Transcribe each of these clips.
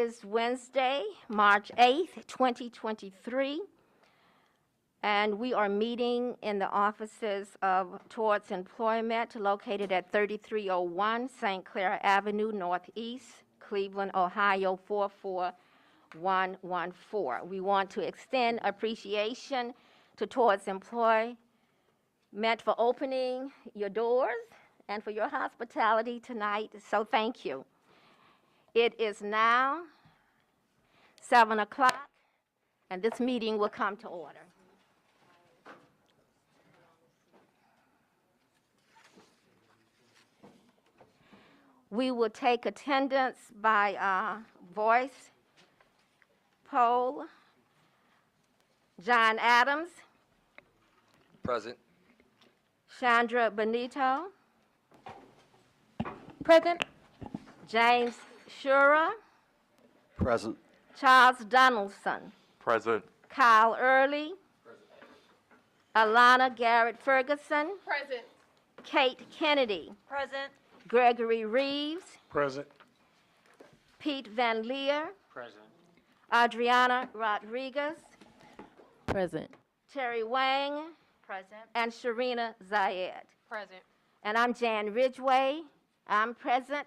is Wednesday, March 8th, 2023, and we are meeting in the offices of Towards Employment located at 3301 St. Clair Avenue Northeast, Cleveland, Ohio 44114. We want to extend appreciation to Towards Employment for opening your doors and for your hospitality tonight, so thank you. It is now 7 o'clock, and this meeting will come to order. We will take attendance by voice poll. John Adams. Present. Chandra Benito. Present. James Shura. Present. Charles Donaldson. Present. Kyle Early. Present. Alana Garrett Ferguson. Present. Kate Kennedy. Present. Gregory Reeves. Present. Pete Van Leer. Present. Adriana Rodriguez. Present. Terry Wang. Present. And Sharina Zayed. Present. And I'm Jan Ridgway. I'm present,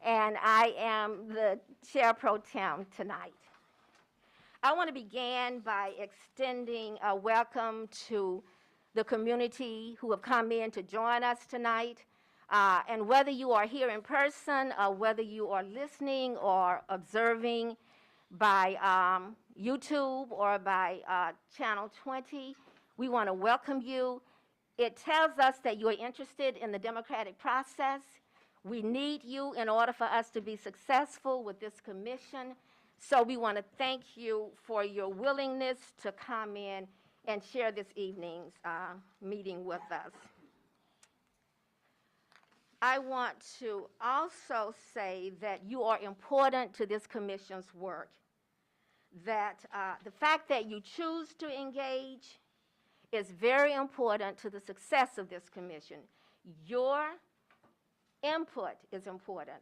and I am the Chair Pro Tem tonight. I want to begin by extending a welcome to the community who have come in to join us tonight. And whether you are here in person or whether you are listening or observing by YouTube or by Channel 20, we want to welcome you. It tells us that you are interested in the democratic process. We need you in order for us to be successful with this commission. So we want to thank you for your willingness to come in and share this evening's meeting with us. I want to also say that you are important to this commission's work, that the fact that you choose to engage is very important to the success of this commission. Your input is important.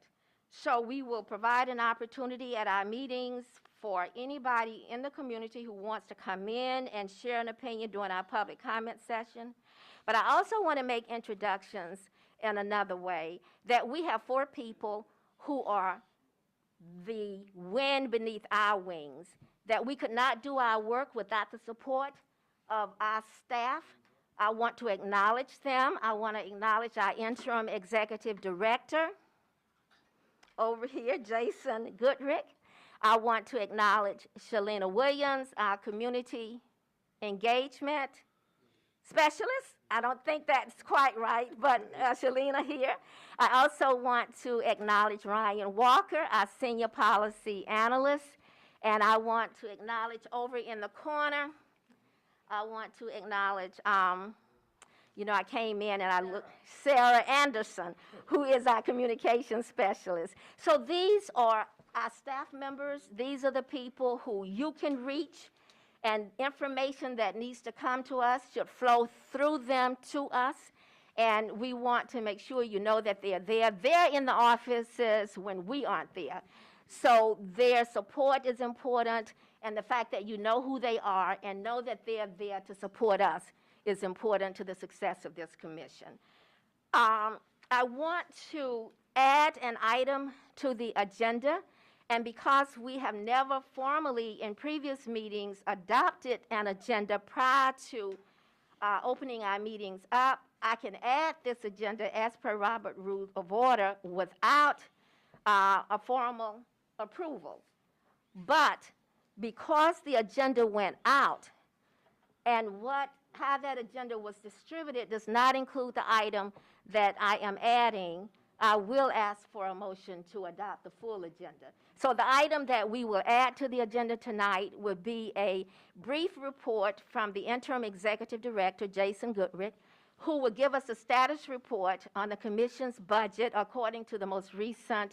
So we will provide an opportunity at our meetings for anybody in the community who wants to come in and share an opinion during our public comment session. But I also want to make introductions in another way, that we have 4 people who are the wind beneath our wings, that we could not do our work without the support of our staff. I want to acknowledge them. I want to acknowledge our interim executive director over here, Jason Goodrick. I want to acknowledge Shalina Williams, our community engagement specialist. I don't think that's quite right, but Shalina here. I also want to acknowledge Ryan Walker, our senior policy analyst, and I want to acknowledge over in the corner, I want to acknowledge, you know, I came in and I looked, Sarah Anderson, who is our communications specialist. So these are our staff members. These are the people who you can reach, and information that needs to come to us should flow through them to us. And we want to make sure you know that they're there. They're in the offices when we aren't there. So their support is important, and the fact that you know who they are and know that they're there to support us is important to the success of this commission. I want to add an item to the agenda, and because we have never formally in previous meetings adopted an agenda prior to opening our meetings up, I can add this agenda as per Robert Rules of Order without a formal approval. But because the agenda went out and how that agenda was distributed does not include the item that I am adding, I will ask for a motion to adopt the full agenda. So the item that we will add to the agenda tonight would be a brief report from the interim executive director, Jason Goodrick, who will give us a status report on the commission's budget according to the most recent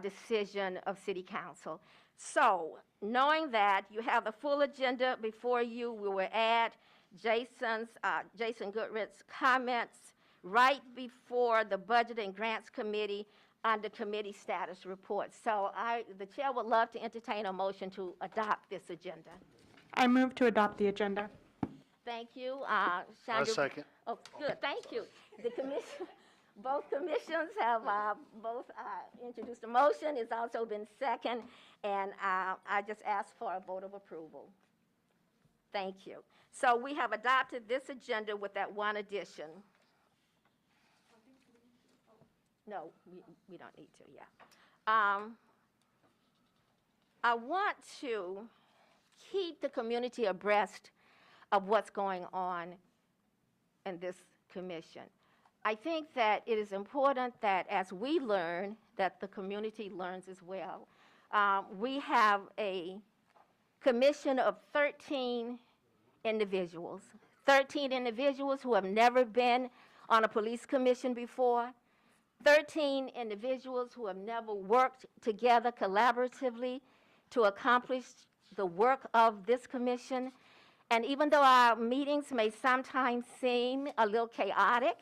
decision of City Council. So, knowing that you have the full agenda before you, we will add Jason Goodrick's comments right before the Budget and Grants Committee under committee status reports. So the chair would love to entertain a motion to adopt this agenda. I move to adopt the agenda. Thank you. A Chandra. second. Oh, good, thank you. The commission, both commissions have both introduced a motion. It's also been second, and I just ask for a vote of approval. Thank you. So we have adopted this agenda with that one addition. No, we don't need to, yeah. I want to keep the community abreast of what's going on in this commission. I think that it is important that as we learn, that the community learns as well. We have a commission of 13 individuals who have never been on a police commission before, 13 individuals who have never worked together collaboratively to accomplish the work of this commission. And even though our meetings may sometimes seem a little chaotic,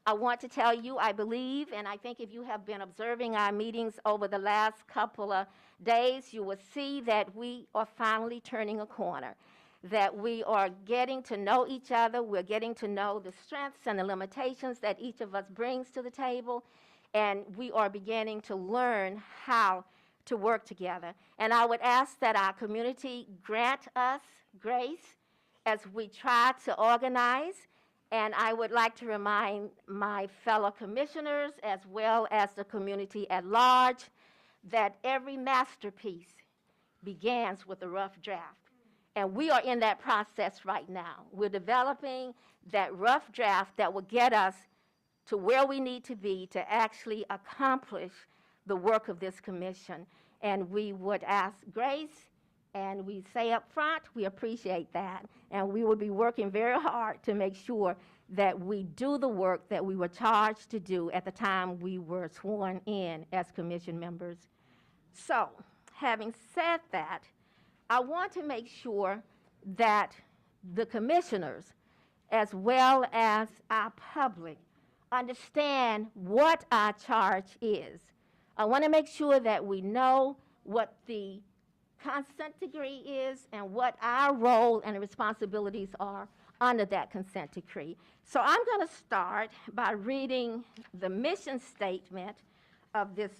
I want to tell you, I believe, and I think if you have been observing our meetings over the last couple of days, you will see that we are finally turning a corner, that we are getting to know each other, we're getting to know the strengths and the limitations that each of us brings to the table, and we are beginning to learn how to work together. And I would ask that our community grant us grace as we try to organize. And I would like to remind my fellow commissioners, as well as the community at large, that every masterpiece begins with a rough draft. And we are in that process right now. We're developing that rough draft that will get us to where we need to be to actually accomplish the work of this commission. And we would ask grace, and we say up front, we appreciate that. And we will be working very hard to make sure that we do the work that we were charged to do at the time we were sworn in as commission members. So, having said that, I want to make sure that the commissioners, as well as our public, understand what our charge is. I want to make sure that we know what the consent decree is and what our role and responsibilities are under that consent decree. So I'm going to start by reading the mission statement of this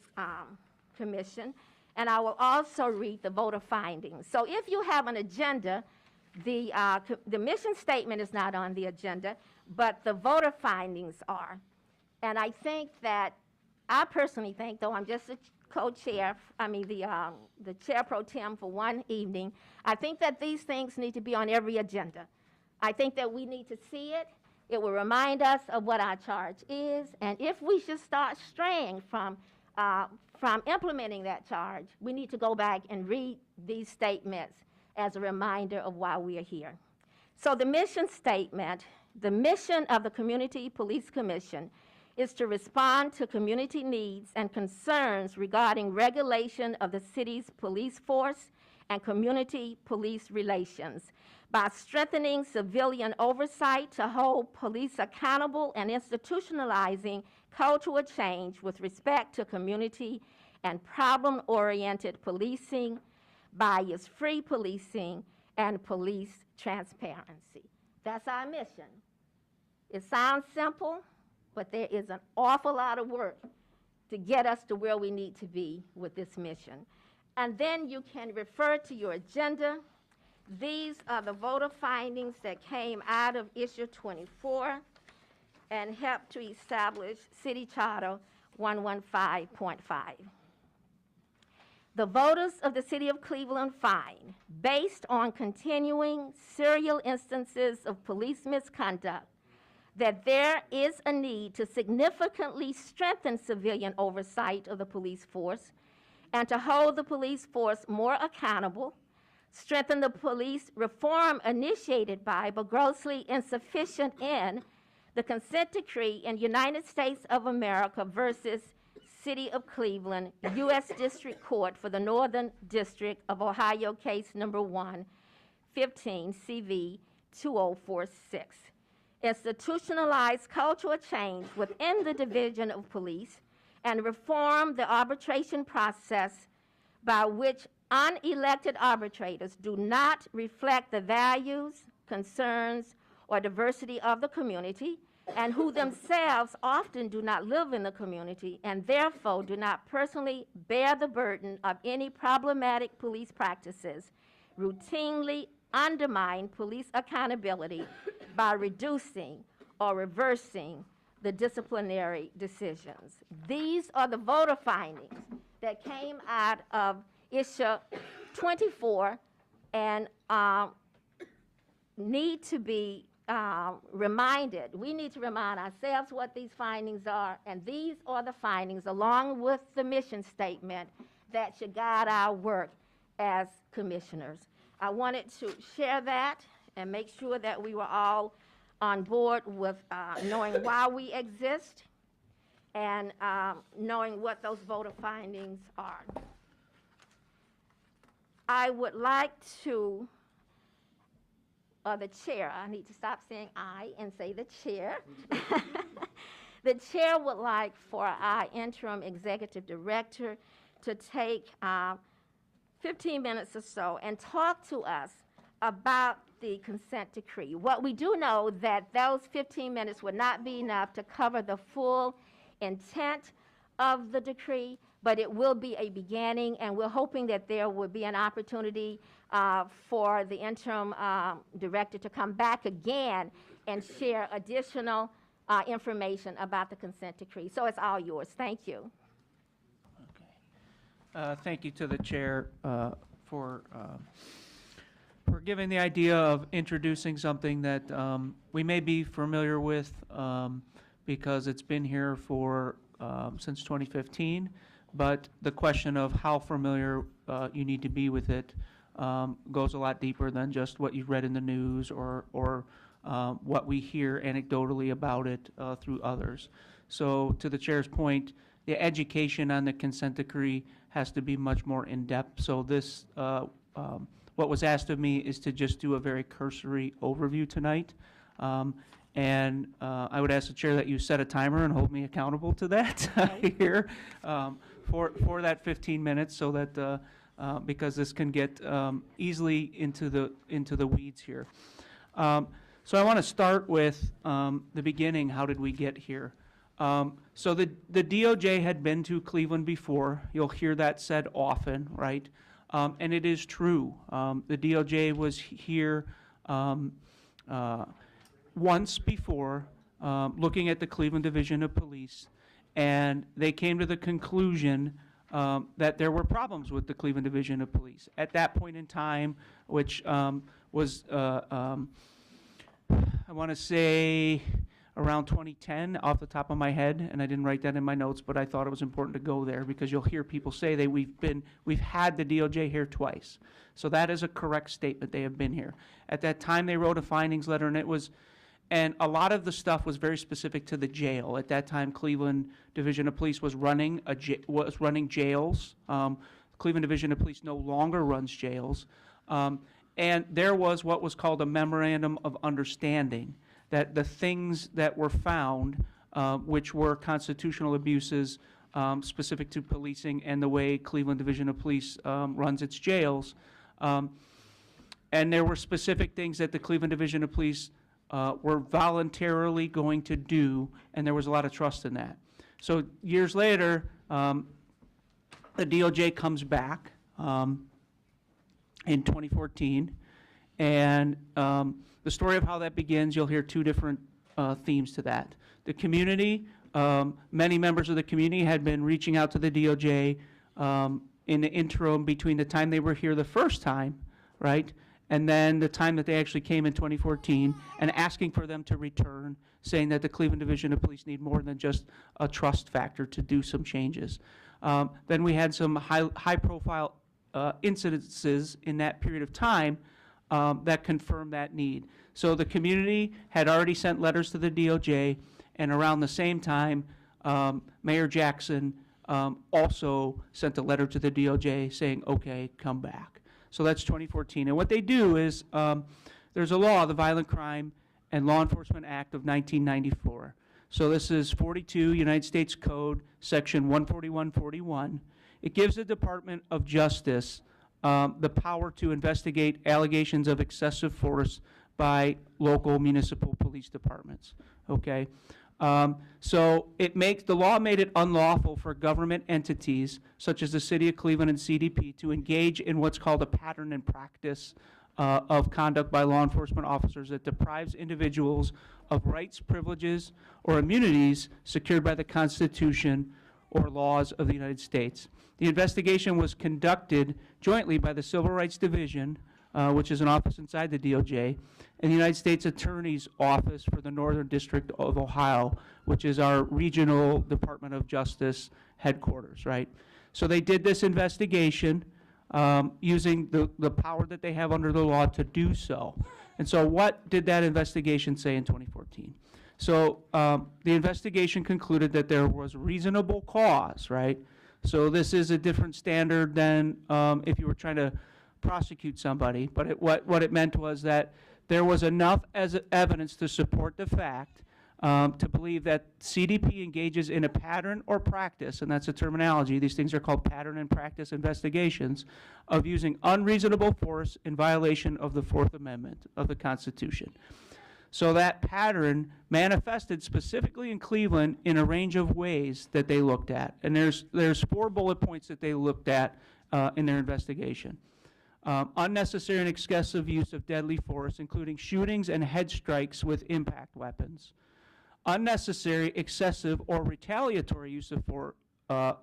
commission, and I will also read the voter findings. So if you have an agenda, the mission statement is not on the agenda, but the voter findings are. And I think that, I personally think, though I'm just a co-chair, the chair pro tem for one evening, I think that these things need to be on every agenda. I think that we need to see it. It will remind us of what our charge is, and if we should start straying from implementing that charge, we need to go back and read these statements as a reminder of why we are here. So the mission statement, the mission of the Community Police Commission is to respond to community needs and concerns regarding regulation of the city's police force and community police relations by strengthening civilian oversight to hold police accountable and institutionalizing cultural change with respect to community and problem-oriented policing, bias-free policing, and police transparency. That's our mission. It sounds simple, but there is an awful lot of work to get us to where we need to be with this mission. And then you can refer to your agenda. These are the voter findings that came out of issue 24 and helped to establish City Charter 115.5. The voters of the City of Cleveland find, based on continuing serial instances of police misconduct, that there is a need to significantly strengthen civilian oversight of the police force and to hold the police force more accountable, strengthen the police reform initiated by but grossly insufficient in the consent decree in United States of America versus City of Cleveland, U.S. District Court for the Northern District of Ohio, case number 115 CV 2046. Institutionalize cultural change within the Division of Police and reform the arbitration process by which unelected arbitrators do not reflect the values, concerns, or diversity of the community, and who themselves often do not live in the community and therefore do not personally bear the burden of any problematic police practices, routinely undermine police accountability by reducing or reversing the disciplinary decisions. These are the voter findings that came out of issue 24 and need to be reminded. We need to remind ourselves what these findings are, and these are the findings along with the mission statement that should guide our work as commissioners. I wanted to share that and make sure that we were all on board with knowing why we exist and knowing what those voter findings are. I would like to, the chair, I need to stop saying I and say the chair. The chair would like for our interim executive director to take 15 minutes or so and talk to us about the consent decree. What we do know that those 15 minutes would not be enough to cover the full intent of the decree, but it will be a beginning, and we're hoping that there will be an opportunity for the interim director to come back again and share additional information about the consent decree. So it's all yours. Thank you. Okay. Thank you to the chair for giving the idea of introducing something that we may be familiar with because it's been here for since 2015, but the question of how familiar you need to be with it goes a lot deeper than just what you've read in the news or what we hear anecdotally about it through others. So to the chair's point, the education on the consent decree has to be much more in-depth. So this, what was asked of me is to just do a very cursory overview tonight. And I would ask the chair that you set a timer and hold me accountable to that here for that 15 minutes, so that because this can get easily into the weeds here. So I want to start with the beginning. How did we get here? So the DOJ had been to Cleveland before. You'll hear that said often, right? And it is true. The DOJ was here once before, looking at the Cleveland Division of Police, and they came to the conclusion that there were problems with the Cleveland Division of Police. At that point in time, which was, I want to say, around 2010 off the top of my head, and I didn't write that in my notes, but I thought it was important to go there because you'll hear people say that we've had the DOJ here twice. So that is a correct statement. They have been here. At that time, they wrote a findings letter, and a lot of the stuff was very specific to the jail. At that time, Cleveland Division of Police was running jails. Cleveland Division of Police no longer runs jails. And there was what was called a memorandum of understanding, that the things that were found, which were constitutional abuses specific to policing and the way Cleveland Division of Police runs its jails, and there were specific things that the Cleveland Division of Police were voluntarily going to do, and there was a lot of trust in that. So years later, the DOJ comes back in 2014, and the story of how that begins, you'll hear two different themes to that. The community, many members of the community had been reaching out to the DOJ in the interim between the time they were here the first time, right, and then the time that they actually came in 2014, and asking for them to return, saying that the Cleveland Division of Police need more than just a trust factor to do some changes. Then we had some high-profile incidences in that period of time that confirmed that need. So the community had already sent letters to the DOJ, and around the same time, Mayor Jackson also sent a letter to the DOJ saying, okay, come back. So that's 2014. And what they do is, there's a law, the Violent Crime and Law Enforcement Act of 1994. So this is 42 United States Code, Section 14141. It gives the Department of Justice the power to investigate allegations of excessive force by local municipal police departments, okay? So the law made it unlawful for government entities, such as the City of Cleveland and CDP, to engage in what's called a pattern and practice of conduct by law enforcement officers that deprives individuals of rights, privileges, or immunities secured by the Constitution or laws of the United States. The investigation was conducted jointly by the Civil Rights Division, which is an office inside the DOJ, and the United States Attorney's Office for the Northern District of Ohio, which is our regional Department of Justice headquarters, right? So they did this investigation using the power that they have under the law to do so. And so what did that investigation say in 2014? So the investigation concluded that there was reasonable cause, right? So this is a different standard than if you were trying to prosecute somebody, but what it meant was that there was enough evidence to support the fact to believe that CDP engages in a pattern or practice, and that's a terminology, these things are called pattern and practice investigations, of using unreasonable force in violation of the Fourth Amendment of the Constitution. So that pattern manifested specifically in Cleveland in a range of ways that they looked at. And there's 4 bullet points that they looked at in their investigation. Unnecessary and excessive use of deadly force, including shootings and head strikes with impact weapons. Unnecessary, excessive, or retaliatory use of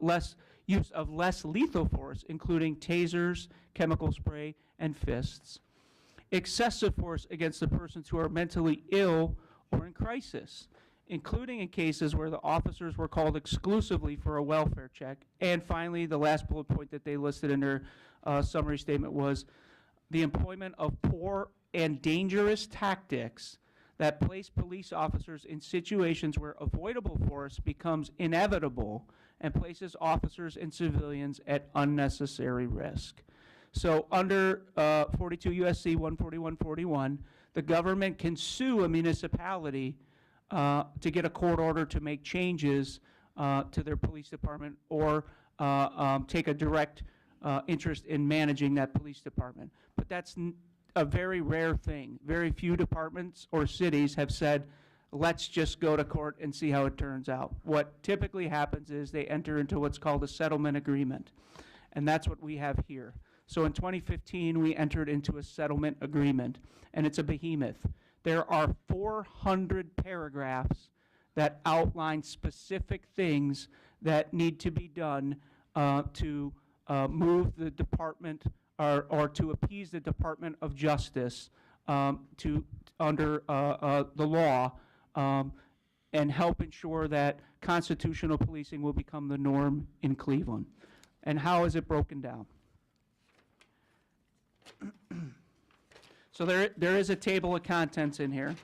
less lethal force, including tasers, chemical spray, and fists. Excessive force against the persons who are mentally ill or in crisis, including in cases where the officers were called exclusively for a welfare check. And finally, the last bullet point that they listed in their summary statement was the employment of poor and dangerous tactics that place police officers in situations where avoidable force becomes inevitable and places officers and civilians at unnecessary risk. So under 42 USC 14141, the government can sue a municipality to get a court order to make changes to their police department or take a direct interest in managing that police department. But that's a very rare thing. Very few departments or cities have said, let's just go to court and see how it turns out. What typically happens is they enter into what's called a settlement agreement, and that's what we have here. So in 2015, we entered into a settlement agreement, and it's a behemoth. There are 400 paragraphs that outline specific things that need to be done to move the department or to appease the Department of Justice under the law and help ensure that constitutional policing will become the norm in Cleveland. And how is it broken down? So there is a table of contents in here,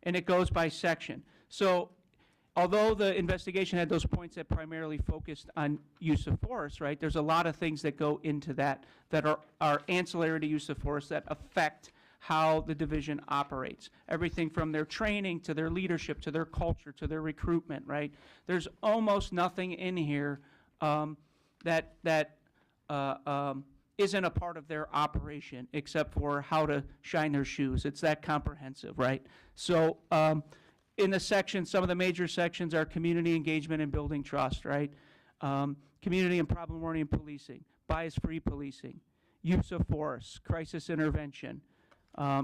and it goes by section. So although the investigation had those points that primarily focused on use of force, right, there's a lot of things that go into that are ancillary to use of force that affect how the division operates. Everything from their training to their leadership to their culture to their recruitment, right? There's almost nothing in here that isn't a part of their operation except for how to shine their shoes. It's that comprehensive, right? So in the section, some of the major sections are community engagement and building trust, right? Community and problem-oriented policing, bias-free policing, use of force, crisis intervention,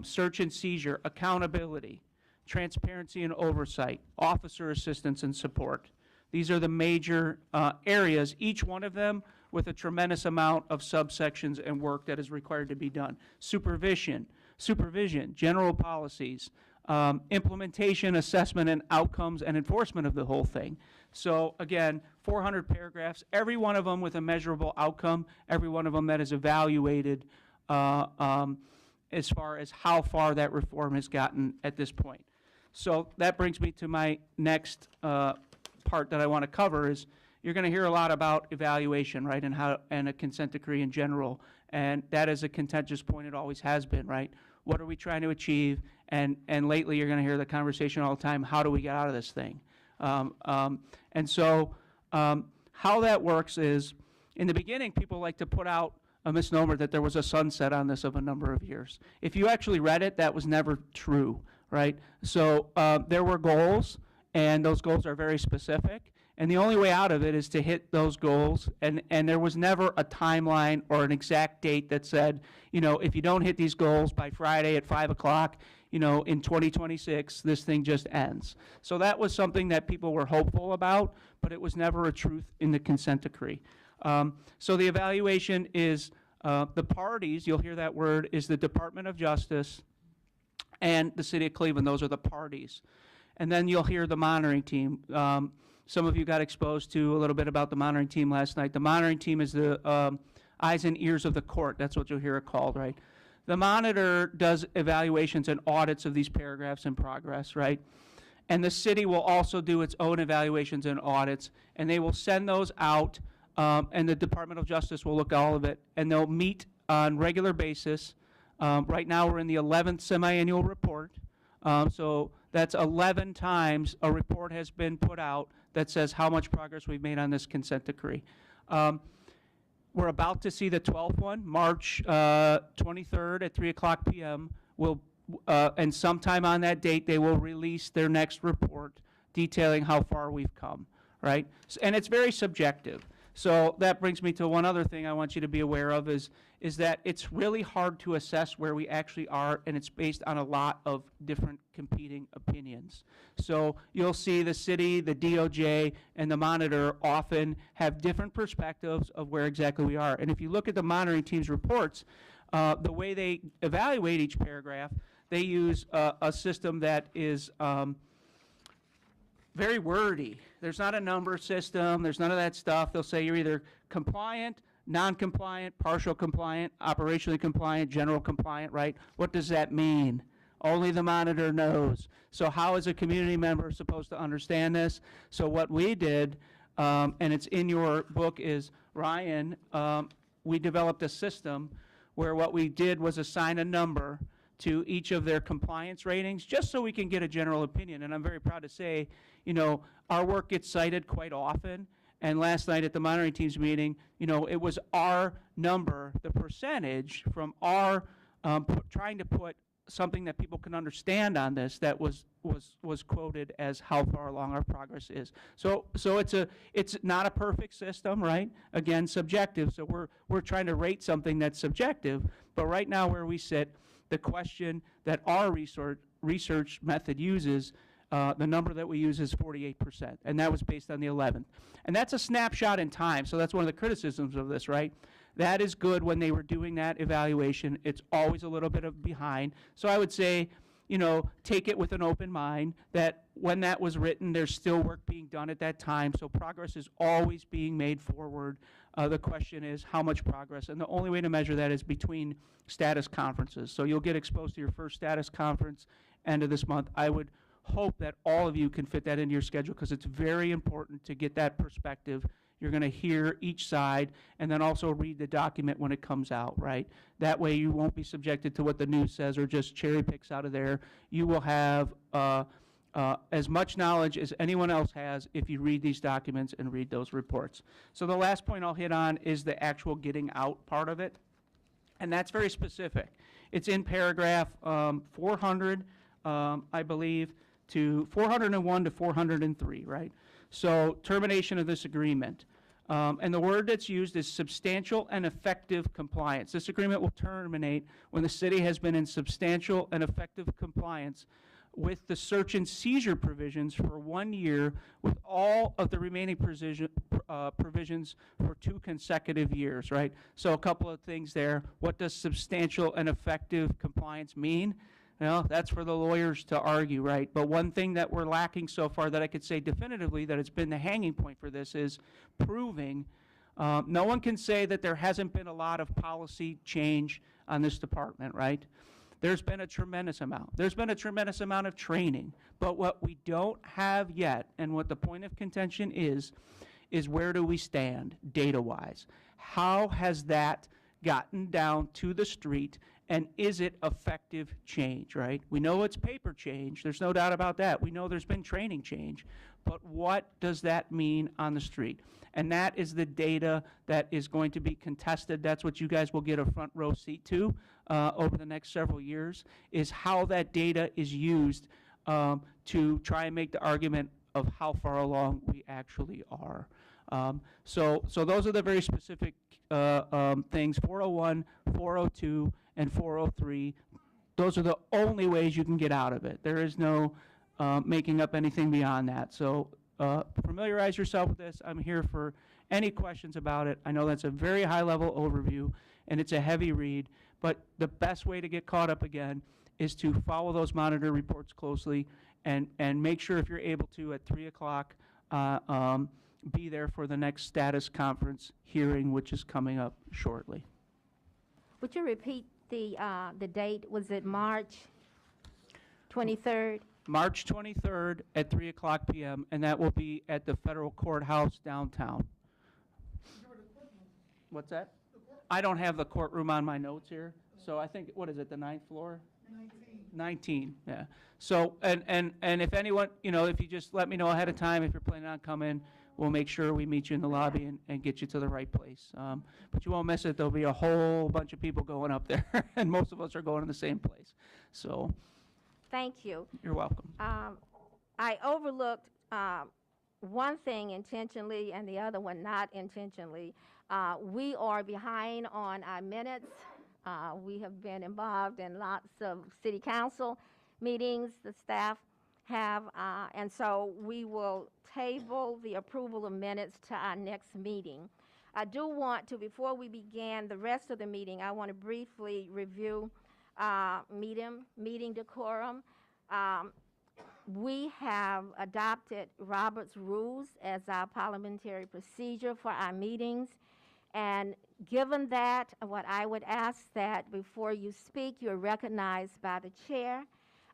search and seizure, accountability, transparency and oversight, officer assistance and support. These are the major areas, each one of them with a tremendous amount of subsections and work that is required to be done. Supervision, general policies, implementation, assessment, and outcomes and enforcement of the whole thing. So again, 400 paragraphs, every one of them with a measurable outcome, every one of them that is evaluated as far as how far that reform has gotten at this point. So that brings me to my next part that I want to cover is you're going to hear a lot about evaluation, right, and a consent decree in general, and that is a contentious point. It always has been, right? What are we trying to achieve? And lately you're going to hear the conversation all the time, how do we get out of this thing? And so how that works is, in the beginning, people like to put out a misnomer that there was a sunset on this of a number of years. If you actually read it, that was never true, right? So there were goals, and those goals are very specific. And the only way out of it is to hit those goals. And there was never a timeline or an exact date that said, you know, if you don't hit these goals by Friday at 5 o'clock, you know, in 2026, this thing just ends. So that was something that people were hopeful about, but it was never a truth in the consent decree. So the evaluation is the parties, you'll hear that word, is the Department of Justice and the City of Cleveland. Those are the parties. And then you'll hear the monitoring team. Some of you got exposed to a little bit about the monitoring team last night. The monitoring team is the eyes and ears of the court. That's what you'll hear it called, right? The monitor does evaluations and audits of these paragraphs in progress, right? And the city will also do its own evaluations and audits, and they will send those out, and the Department of Justice will look at all of it, and they'll meet on regular basis. Right now we're in the 11th semi-annual report, so that's 11 times a report has been put out that says how much progress we've made on this consent decree. We're about to see the 12th one, March 23rd at 3 o'clock p.m. And sometime on that date, they will release their next report detailing how far we've come, right? And it's very subjective. So that brings me to one other thing I want you to be aware of is that it's really hard to assess where we actually are, and it's based on a lot of different competing opinions. So you'll see the city, the DOJ, and the monitor often have different perspectives of where exactly we are. And if you look at the monitoring team's reports, the way they evaluate each paragraph, they use a system that is very wordy. There's not a number system. There's none of that stuff. They'll say you're either compliant, non-compliant, partial compliant, operationally compliant, general compliant, right? What does that mean? Only the monitor knows. So how is a community member supposed to understand this? So what we did, and it's in your book, is, Ryan, we developed a system where what we did was assign a number to each of their compliance ratings, just so we can get a general opinion. And I'm very proud to say, you know, our work gets cited quite often. And last night at the monitoring team's meeting, you know, it was our number, the percentage from our trying to put something that people can understand on this that was quoted as how far along our progress is. So it's not a perfect system, right? Again, subjective. So we're trying to rate something that's subjective. But right now where we sit, the question that our research method uses, the number that we use is 48%, and that was based on the 11th. And that's a snapshot in time, so that's one of the criticisms of this, right? That is good when they were doing that evaluation. It's always a little bit of behind. So I would say, you know, take it with an open mind that when that was written, there's still work being done at that time, so progress is always being made forward. The question is how much progress, and the only way to measure that is between status conferences. So you'll get exposed to your first status conference end of this month. I would hope that all of you can fit that into your schedule because it's very important to get that perspective. You're going to hear each side and then also read the document when it comes out, right? That way you won't be subjected to what the news says or just cherry picks out of there. You will have as much knowledge as anyone else has if you read these documents and read those reports. So the last point I'll hit on is the actual getting out part of it, and that's very specific. It's in paragraph 400, I believe, to 401 to 403, right? So termination of this agreement. And the word that's used is substantial and effective compliance. This agreement will terminate when the city has been in substantial and effective compliance with the search and seizure provisions for 1 year with all of the remaining provisions for 2 consecutive years, right? So a couple of things there. What does substantial and effective compliance mean? Well, that's for the lawyers to argue, right? But one thing that we're lacking so far that I could say definitively that it's been the hanging point for this is proving. No one can say that there hasn't been a lot of policy change on this department, right? There's been a tremendous amount. There's been a tremendous amount of training. But what we don't have yet, and what the point of contention is where do we stand data-wise? How has that gotten down to the street and is it effective change, right? We know it's paper change, there's no doubt about that. We know there's been training change, but what does that mean on the street? And that is the data that is going to be contested. That's what you guys will get a front row seat to over the next several years, is how that data is used to try and make the argument of how far along we actually are. So those are the very specific things, 401, 402, and 403. Those are the only ways you can get out of it. There is no making up anything beyond that. So familiarize yourself with this. I'm here for any questions about it. I know that's a very high-level overview, and it's a heavy read, but the best way to get caught up again is to follow those monitor reports closely and make sure, if you're able to, at 3 o'clock, be there for the next status conference hearing, which is coming up shortly. Would you repeat the date? Was it March 23rd? March 23rd at 3 o'clock p.m., and that will be at the federal courthouse downtown. What's that? I don't have the courtroom on my notes here, so I think, what is it, the 9th floor? 19, yeah. So, and if anyone, if you just let me know ahead of time if you're planning on coming, we'll make sure we meet you in the lobby and get you to the right place. But you won't miss it. There'll be a whole bunch of people going up there, and most of us are going to the same place. So, Thank you. you're welcome. I overlooked one thing intentionally and the other one not intentionally. We are behind on our minutes. We have been involved in lots of city council meetings, the staff have, and so we will table the approval of minutes to our next meeting. I do want to, before we begin the rest of the meeting, I want to briefly review meeting decorum. We have adopted Robert's rules as our parliamentary procedure for our meetings. And given that, what I would ask that before you speak, you're recognized by the chair.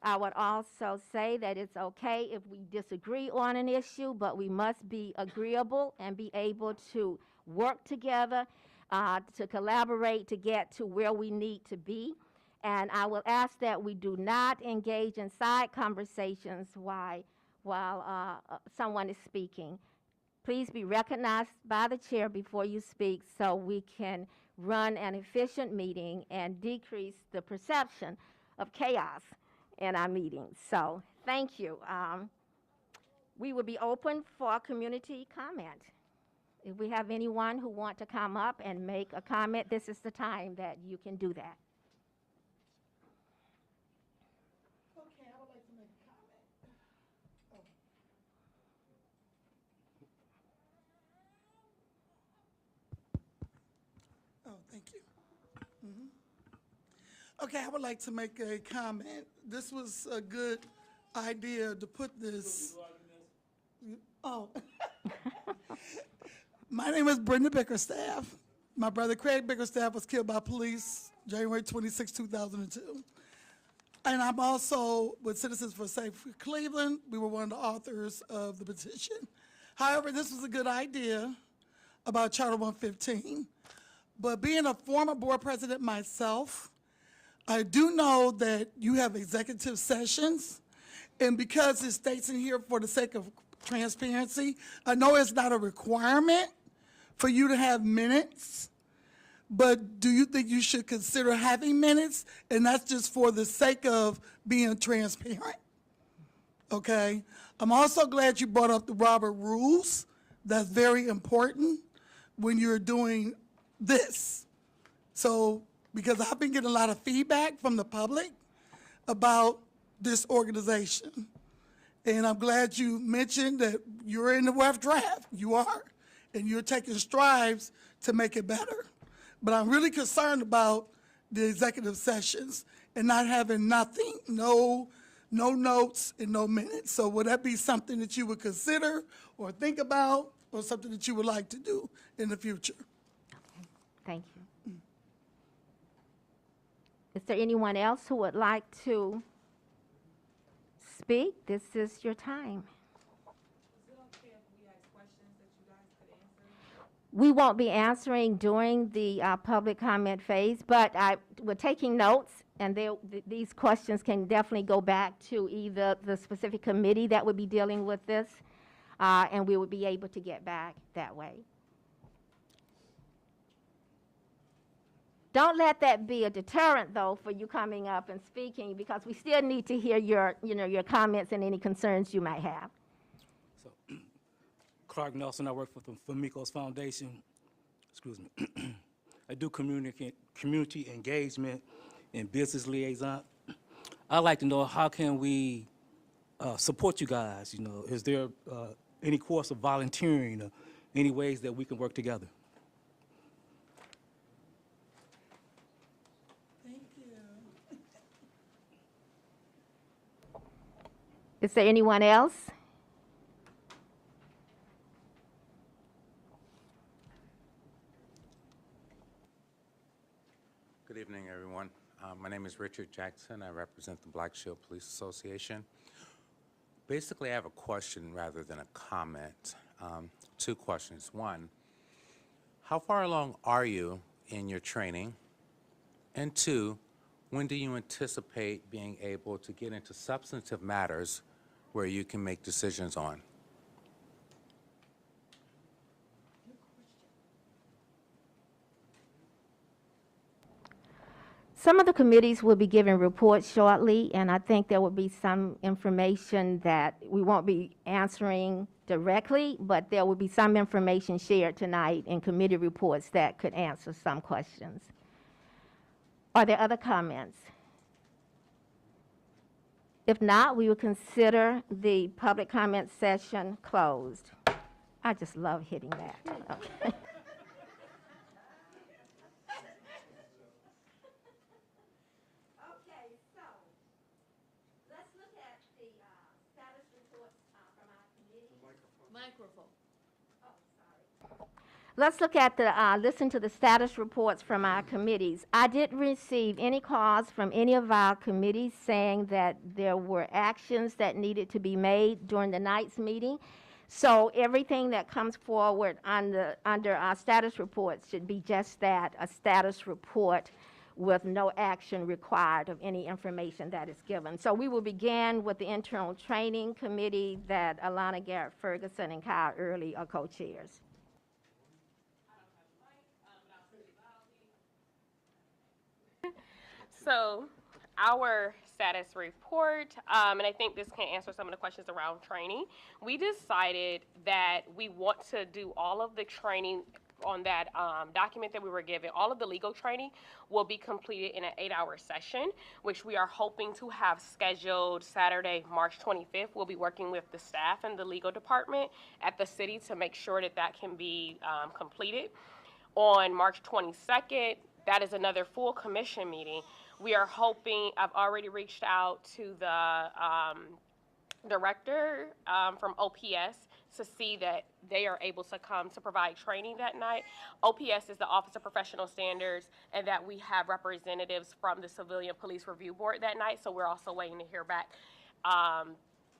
I would also say that it's okay if we disagree on an issue, but we must be agreeable and be able to work together, to collaborate to get to where we need to be. And I will ask that we do not engage in side conversations while someone is speaking. Please be recognized by the chair before you speak so we can run an efficient meeting and decrease the perception of chaos in our meetings. So thank you. We will be open for community comment. If we have anyone who want to come up and make a comment, this is the time that you can do that. Okay, I would like to make a comment. Oh, thank you. Okay, I would like to make a comment. This was a good idea to put this. Oh. My name is Brenda Bickerstaff. My brother Craig Bickerstaff was killed by police January 26, 2002. And I'm also with Citizens for Safe Cleveland. We were one of the authors of the petition. However, this was a good idea about Charter 115. But being a former board president myself, I do know that you have executive sessions. And because it states in here for the sake of transparency, I know it's not a requirement for you to have minutes. But do you think you should consider having minutes? And that's just for the sake of being transparent, okay? I'm also glad you brought up the Robert rules. That's very important when you're doing this. So, because I've been getting a lot of feedback from the public about this organization. And I'm glad you mentioned that you're in the rough draft. You are. And you're taking strides to make it better. But I'm really concerned about the executive sessions and not having nothing, no notes and no minutes. So would that be something that you would consider or think about, or something that you would like to do in the future? Thank you. Is there anyone else who would like to speak? This is your time. Is it okay if we ask questions that you guys could answer? We won't be answering during the public comment phase, but we're taking notes, and these questions can definitely go back to either the specific committee that would be dealing with this, and we would be able to get back that way. Don't let that be a deterrent, though, for you coming up and speaking, because we still need to hear your comments and any concerns you might have. So, Clark Nelson, I work for the Famicos Foundation. Excuse me. I do community engagement and business liaison. I'd like to know, how can we support you guys? You know, is there any course of volunteering or any ways that we can work together? Thank you. Is there anyone else? Good evening, everyone. My name is Richard Jackson. I represent the Black Shield Police Association. Basically, I have a question rather than a comment. Two questions. One, how far along are you in your training? And two, when do you anticipate being able to get into substantive matters where you can make decisions on? Some of the committees will be giving reports shortly, and I think there will be some information that we won't be answering directly, but there will be some information shared tonight in committee reports that could answer some questions. Are there other comments? If not, we will consider the public comment session closed. I just love hitting that. Okay. Let's look at listen to the status reports from our committees. I didn't receive any calls from any of our committees saying that there were actions that needed to be made during the night's meeting. So everything that comes forward under our status reports should be just that, a status report with no action required of any information that is given. So we will begin with the internal training committee that Alana Garrett Ferguson and Kyle Early are co-chairs. So our status report, and I think this can answer some of the questions around training. We decided that we want to do all of the training on that document that we were given. All of the legal training will be completed in an 8-hour session, which we are hoping to have scheduled Saturday, March 25th. We'll be working with the staff and the legal department at the city to make sure that that can be completed. On March 22nd, that is another full commission meeting. We are hoping, I've already reached out to the director from OPS to see that they are able to come to provide training that night. OPS is the Office of Professional Standards, and that we have representatives from the Civilian Police Review Board that night, so we're also waiting to hear back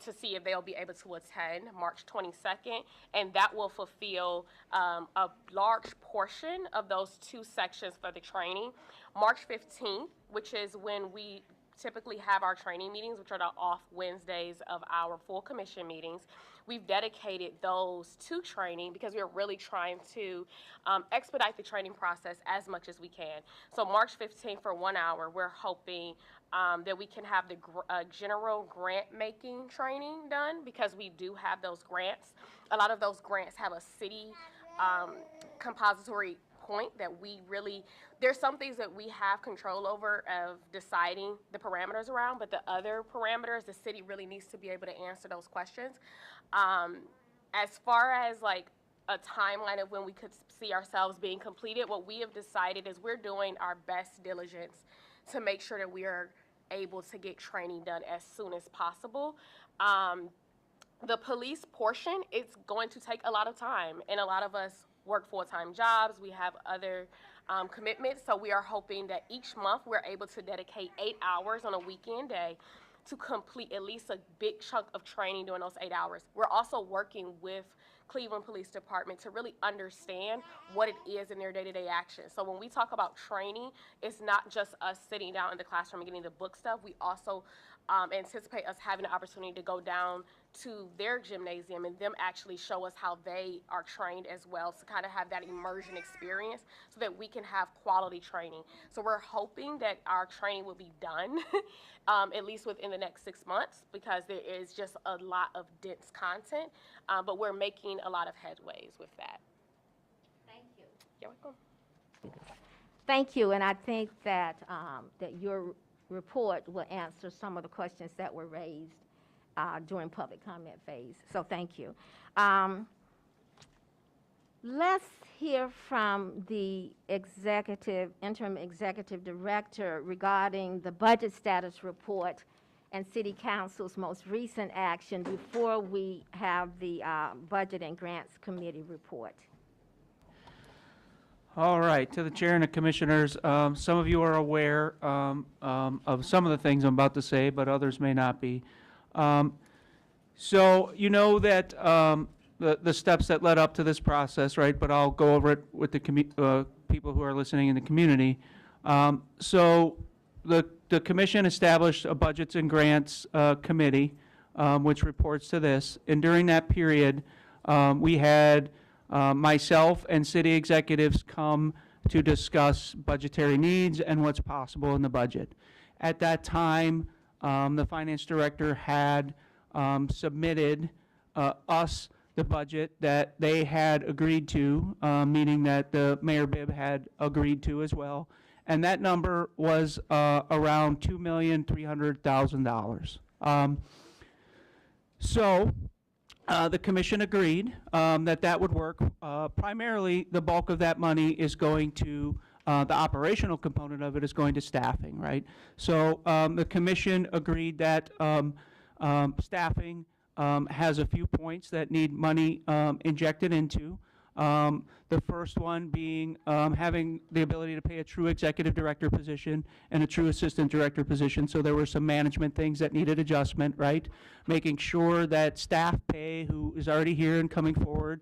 to see if they'll be able to attend March 22nd, and that will fulfill a large portion of those 2 sections for the training. March 15th, which is when we typically have our training meetings, which are the off Wednesdays of our full commission meetings. We've dedicated those to training because we're really trying to expedite the training process as much as we can. So March 15th for 1 hour, we're hoping that we can have the general grant making training done, because we do have those grants. A lot of those grants have a city compository point that we really, there's some things that we have control over of deciding the parameters around, but the other parameters, the city really needs to be able to answer those questions. As far as like a timeline of when we could see ourselves being completed, what we have decided is we're doing our best diligence to make sure that we are able to get training done as soon as possible. The police portion, it's going to take a lot of time, and a lot of us work full-time jobs. We have other commitments, so we are hoping that each month we're able to dedicate 8 hours on a weekend day to complete at least a big chunk of training during those 8 hours. We're also working with Cleveland Police Department to really understand what it is in their day-to-day actions. So when we talk about training, it's not just us sitting down in the classroom and getting the book stuff. We also anticipate us having the opportunity to go down to their gymnasium and them actually show us how they are trained as well, to kind of have that immersion experience so that we can have quality training. So we're hoping that our training will be done at least within the next 6 months, because there is just a lot of dense content, but we're making a lot of headways with that. Thank you. You're welcome. Thank you, and I think that, that your report will answer some of the questions that were raised during public comment phase, so thank you. Let's hear from the interim executive director regarding the budget status report and City Council's most recent action before we have the Budget and Grants Committee report. All right, to the chair and the commissioners, some of you are aware of some of the things I'm about to say, but others may not be. So you know that the steps that led up to this process, right? But I'll go over it with the people who are listening in the community. So the commission established a budgets and grants committee, which reports to this. And during that period, we had myself and city executives come to discuss budgetary needs and what's possible in the budget. At that time, the finance director had submitted us the budget that they had agreed to, meaning that the Mayor Bibb had agreed to as well. And that number was around $2,300,000. So the commission agreed that that would work. Primarily, the bulk of that money is going to, the operational component of it is going to staffing, right? So the commission agreed that staffing has a few points that need money injected into. The first one being having the ability to pay a true executive director position and a true assistant director position. So there were some management things that needed adjustment, right? Making sure that staff pay, who is already here and coming forward,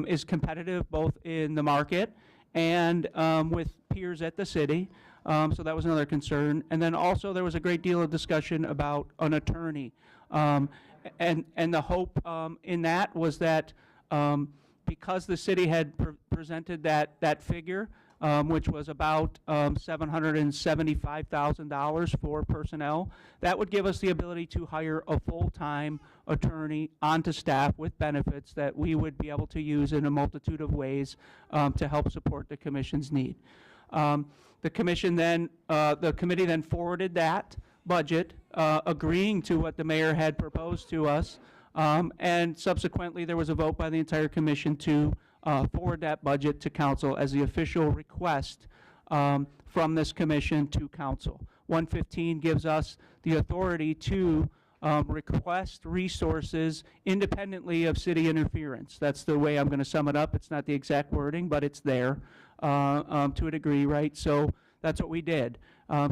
is competitive both in the market and with peers at the city. So that was another concern. And then also there was a great deal of discussion about an attorney. And the hope in that was that because the city had presented that figure, which was about $775,000 for personnel, that would give us the ability to hire a full-time attorney onto staff with benefits that we would be able to use in a multitude of ways to help support the commission's need. The committee then forwarded that budget, agreeing to what the mayor had proposed to us. And subsequently, there was a vote by the entire commission to forward that budget to council as the official request from this commission to council. 115 gives us the authority to request resources independently of city interference. That's the way I'm going to sum it up. It's not the exact wording, but it's there to a degree, right? So that's what we did.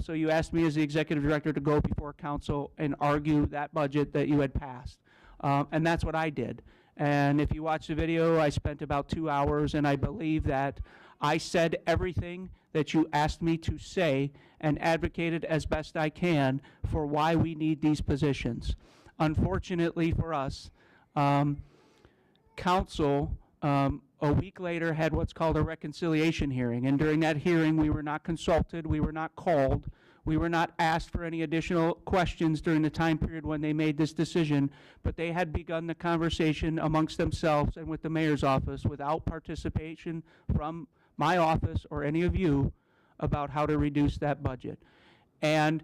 So you asked me as the executive director to go before council and argue that budget that you had passed. And that's what I did. And if you watch the video, I spent about 2 hours, and I believe that I said everything that you asked me to say and advocated as best I can for why we need these positions. Unfortunately for us, council a week later had what's called a reconciliation hearing. And during that hearing, we were not consulted, we were not called. We were not asked for any additional questions during the time period when they made this decision, but they had begun the conversation amongst themselves and with the mayor's office without participation from my office or any of you about how to reduce that budget. And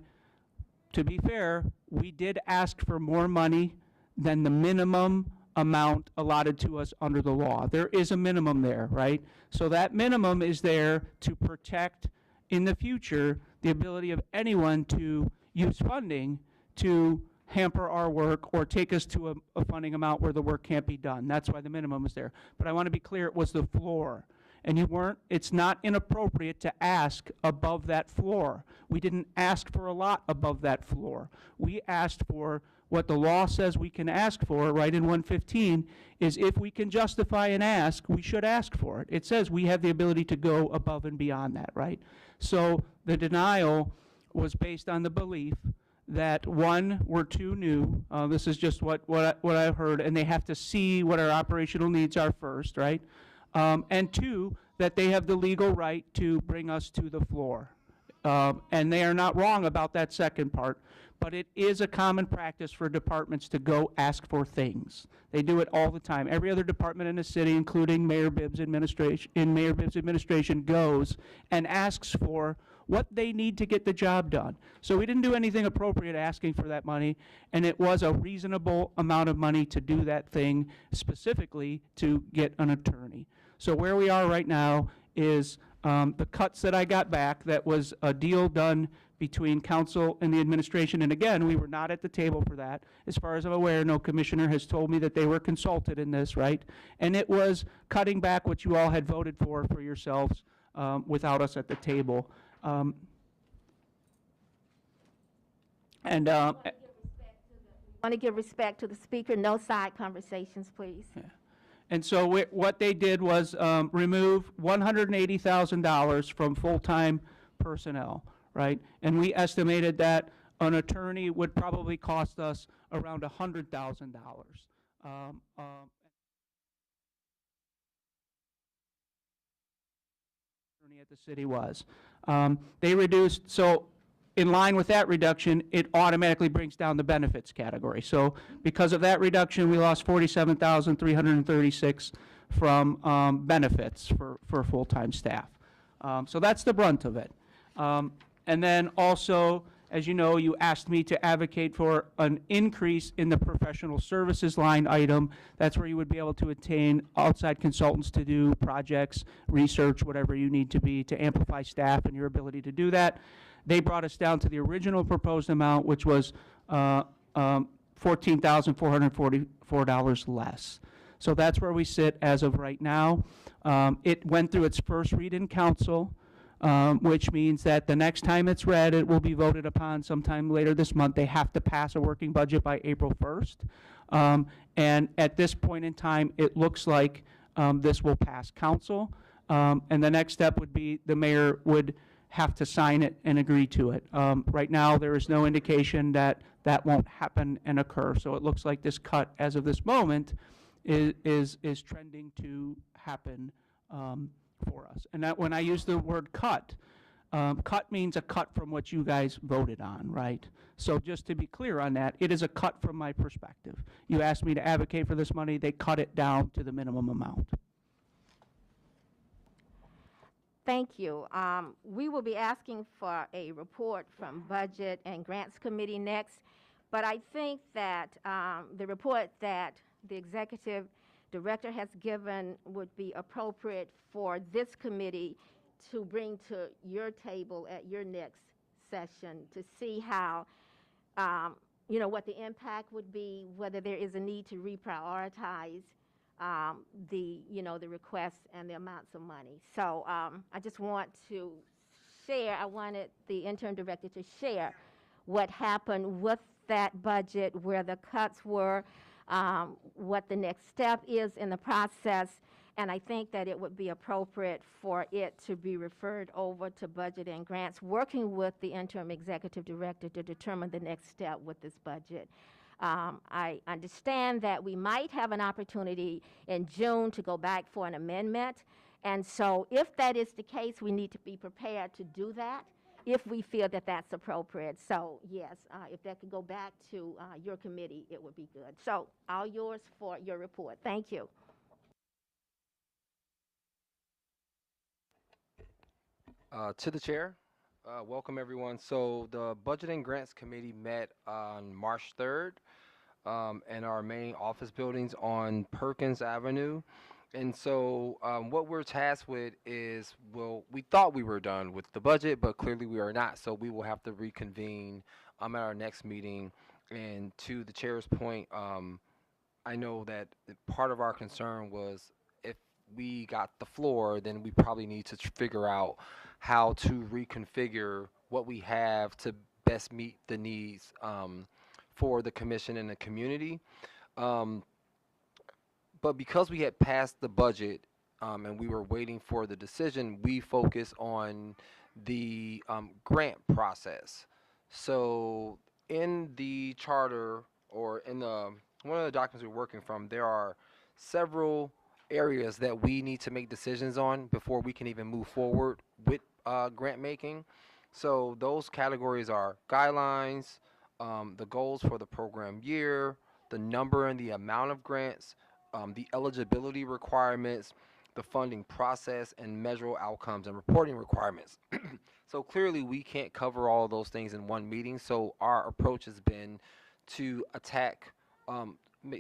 to be fair, we did ask for more money than the minimum amount allotted to us under the law. There is a minimum there, right? So that minimum is there to protect in the future the ability of anyone to use funding to hamper our work or take us to a funding amount where the work can't be done. That's why the minimum is there. But I want to be clear, it was the floor. And it's not inappropriate to ask above that floor. We didn't ask for a lot above that floor. We asked for what the law says we can ask for, right, in 115, is if we can justify an ask, we should ask for it. It says we have the ability to go above and beyond that, right? So the denial was based on the belief that, one, we're too new. This is just what I've heard, and they have to see what our operational needs are first, right? And two, that they have the legal right to bring us to the floor. And they are not wrong about that second part, but it is a common practice for departments to go ask for things. They do it all the time. Every other department in the city, including Mayor Bibb's administration, goes and asks for what they need to get the job done. So we didn't do anything appropriate asking for that money, and it was a reasonable amount of money to do that thing, specifically to get an attorney. So where we are right now is the cuts that I got back, that was a deal done between council and the administration, and again, we were not at the table for that. As far as I'm aware, no commissioner has told me that they were consulted in this, right? And it was cutting back what you all had voted for yourselves without us at the table. Want to give respect to the speaker. No side conversations, please. And so what they did was remove $180,000 from full-time personnel, right? And we estimated that an attorney would probably cost us around $100,000. Attorney at the city was. They reduced, so in line with that reduction, it automatically brings down the benefits category. So because of that reduction, we lost $47,336 from benefits for full-time staff. So that's the brunt of it. And then also, as you know, you asked me to advocate for an increase in the professional services line item. That's where you would be able to attain outside consultants to do projects, research, whatever you need to be to amplify staff and your ability to do that. They brought us down to the original proposed amount, which was $14,444 less. So that's where we sit as of right now. It went through its first read in council, which means that the next time it's read, it will be voted upon sometime later this month. They have to pass a working budget by April 1st. And at this point in time, it looks like this will pass council. And the next step would be the mayor would have to sign it and agree to it. Right now, there is no indication that that won't happen and occur. So it looks like this cut, as of this moment, is trending to happen for us. And that when I use the word cut, cut means a cut from what you guys voted on, right? So just to be clear on that, it is a cut from my perspective. You asked me to advocate for this money, they cut it down to the minimum amount. Thank you. We will be asking for a report from Budget and Grants Committee next, but I think that the report that the Executive Director has given would be appropriate for this committee to bring to your table at your next session to see how, you know, what the impact would be, whether there is a need to reprioritize the requests and the amounts of money. So I just want to share, I wanted the interim director to share what happened with that budget, where the cuts were, what the next step is in the process, and I think that it would be appropriate for it to be referred over to Budget and Grants, working with the interim executive director to determine the next step with this budget. I understand that we might have an opportunity in June to go back for an amendment, and so if that is the case, we need to be prepared to do that if we feel that that's appropriate. So yes, if that could go back to your committee, it would be good. So all yours for your report. Thank you. To the chair, welcome everyone. So the Budget and Grants Committee met on March 3rd in our main office buildings on Perkins Avenue. And so what we're tasked with is, well, we thought we were done with the budget, but clearly we are not. So we will have to reconvene at our next meeting. And to the chair's point, I know that part of our concern was if we got the floor, then we probably need to figure out how to reconfigure what we have to best meet the needs for the commission and the community. But because we had passed the budget and we were waiting for the decision, we focused on the grant process. So in the charter or in the one of the documents we're working from, there are several areas that we need to make decisions on before we can even move forward with grant making. So those categories are guidelines, the goals for the program year, the number and the amount of grants, the eligibility requirements, the funding process, and measurable outcomes and reporting requirements. So clearly we can't cover all of those things in one meeting, so our approach has been to attack